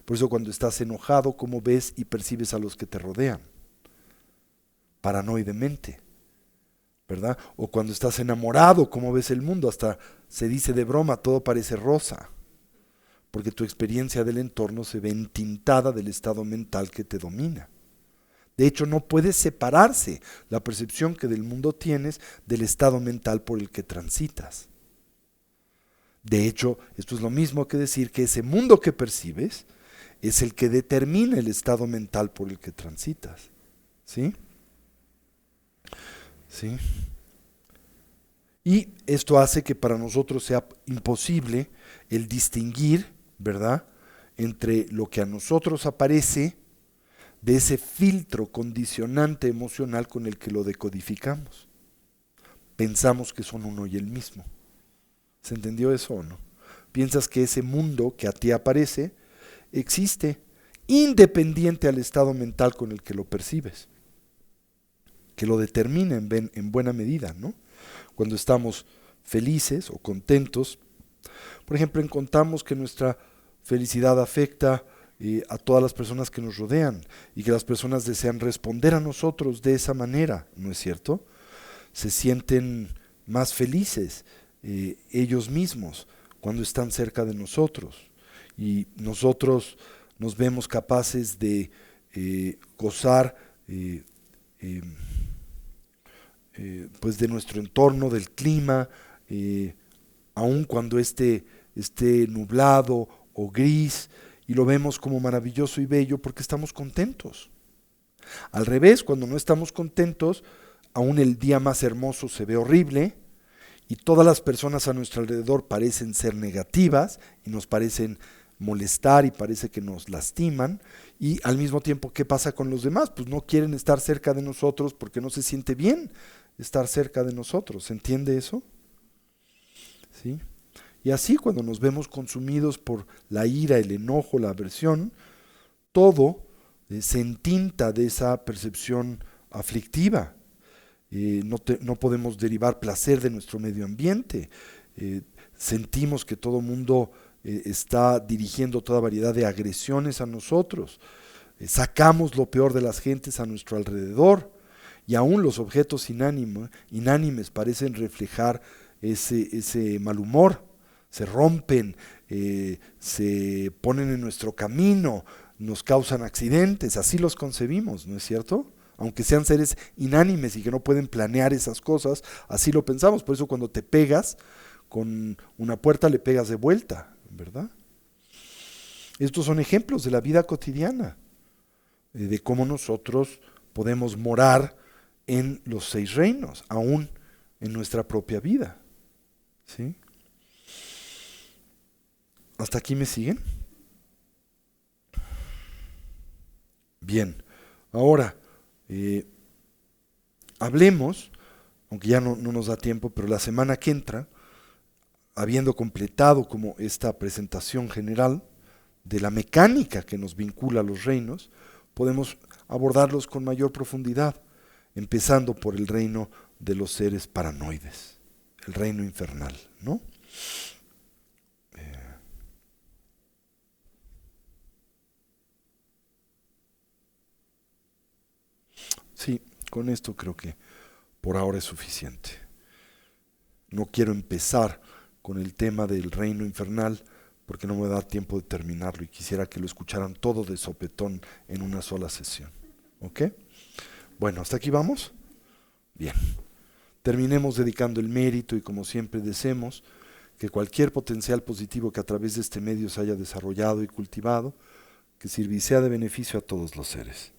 Por eso cuando estás enojado, ¿cómo ves y percibes a los que te rodean? Paranoidemente, ¿verdad? O cuando estás enamorado, ¿cómo ves el mundo? Hasta se dice de broma, todo parece rosa, porque tu experiencia del entorno se ve entintada del estado mental que te domina. De hecho, no puede separarse la percepción que del mundo tienes del estado mental por el que transitas. De hecho, esto es lo mismo que decir que ese mundo que percibes es el que determina el estado mental por el que transitas. ¿Sí? ¿Sí? Y esto hace que para nosotros sea imposible el distinguir, ¿verdad?, entre lo que a nosotros aparece de ese filtro condicionante emocional con el que lo decodificamos. Pensamos que son uno y el mismo. ¿Se entendió eso o no? Piensas que ese mundo que a ti aparece existe independiente al estado mental con el que lo percibes, que lo determina en buena medida, ¿no? Cuando estamos felices o contentos, por ejemplo, encontramos que nuestra felicidad afecta a todas las personas que nos rodean y que las personas desean responder a nosotros de esa manera, ¿no es cierto? Se sienten más felices ellos mismos cuando están cerca de nosotros y nosotros nos vemos capaces de gozar pues de nuestro entorno, del clima, aun cuando esté nublado o gris, y lo vemos como maravilloso y bello porque estamos contentos. Al revés, cuando no estamos contentos, aún el día más hermoso se ve horrible y todas las personas a nuestro alrededor parecen ser negativas y nos parecen molestar y parece que nos lastiman, y al mismo tiempo, ¿qué pasa con los demás? Pues no quieren estar cerca de nosotros porque no se siente bien estar cerca de nosotros. ¿Se entiende eso? ¿Sí? Y así cuando nos vemos consumidos por la ira, el enojo, la aversión, todo se entinta de esa percepción aflictiva. No podemos derivar placer de nuestro medio ambiente. Sentimos que todo el mundo está dirigiendo toda variedad de agresiones a nosotros. Sacamos lo peor de las gentes a nuestro alrededor, y aún los objetos inánimes parecen reflejar ese mal humor. Se rompen, se ponen en nuestro camino, nos causan accidentes, así los concebimos, ¿no es cierto? Aunque sean seres inánimes y que no pueden planear esas cosas, así lo pensamos. Por eso cuando te pegas con una puerta, le pegas de vuelta, ¿verdad? Estos son ejemplos de la vida cotidiana, de cómo nosotros podemos morar en los 6 reinos, aún en nuestra propia vida, ¿sí? ¿Hasta aquí me siguen? Bien, ahora hablemos, aunque ya no nos da tiempo, pero la semana que entra, habiendo completado como esta presentación general de la mecánica que nos vincula a los reinos, podemos abordarlos con mayor profundidad, empezando por el reino de los seres paranoides, el reino infernal, ¿no? Sí, con esto creo que por ahora es suficiente. No quiero empezar con el tema del reino infernal porque no me da tiempo de terminarlo y quisiera que lo escucharan todo de sopetón en una sola sesión. ¿Ok? Bueno, ¿hasta aquí vamos? Bien. Terminemos dedicando el mérito y como siempre deseemos que cualquier potencial positivo que a través de este medio se haya desarrollado y cultivado, que sirva y sea de beneficio a todos los seres.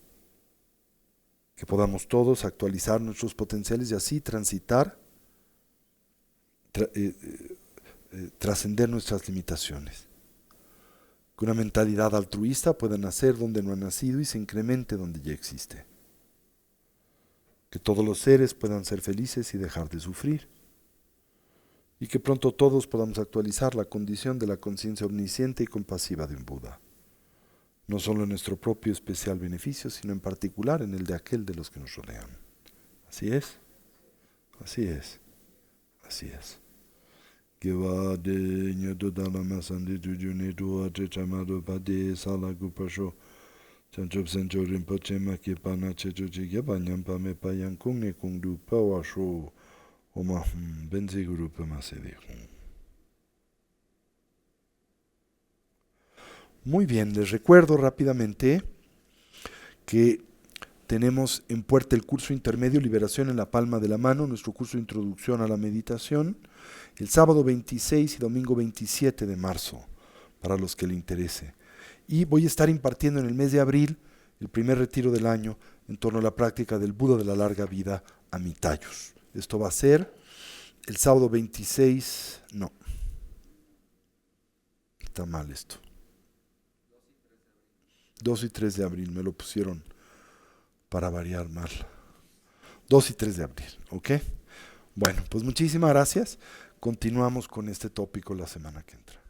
Que podamos todos actualizar nuestros potenciales y así transitar, trascender nuestras limitaciones. Que una mentalidad altruista pueda nacer donde no ha nacido y se incremente donde ya existe. Que todos los seres puedan ser felices y dejar de sufrir. Y que pronto todos podamos actualizar la condición de la conciencia omnisciente y compasiva de un Buda. No solo en nuestro propio especial beneficio, sino en particular en el de aquel de los que nos rodean. ¿Así es? Así es. Así es. Que va de ñoto dala masande jujune duwa te chamado pade sala gupasho chanchop sencho rinpoche ma ke pana checho chige banyampa me payan kung ne kung du pawasho oma benzi guru pama sede. Muy bien, les recuerdo rápidamente que tenemos en puerta el curso intermedio Liberación en la Palma de la Mano, nuestro curso de Introducción a la Meditación, el sábado 26 y domingo 27 de marzo, para los que le interese. Y voy a estar impartiendo en el mes de abril, el primer retiro del año, en torno a la práctica del Buda de la larga vida, Amitayus. Esto va a ser el sábado 26, no, está mal esto. 2 y 3 de abril, me lo pusieron para variar mal. 2 y 3 de abril, ¿ok? Bueno, pues muchísimas gracias. Continuamos con este tópico la semana que entra.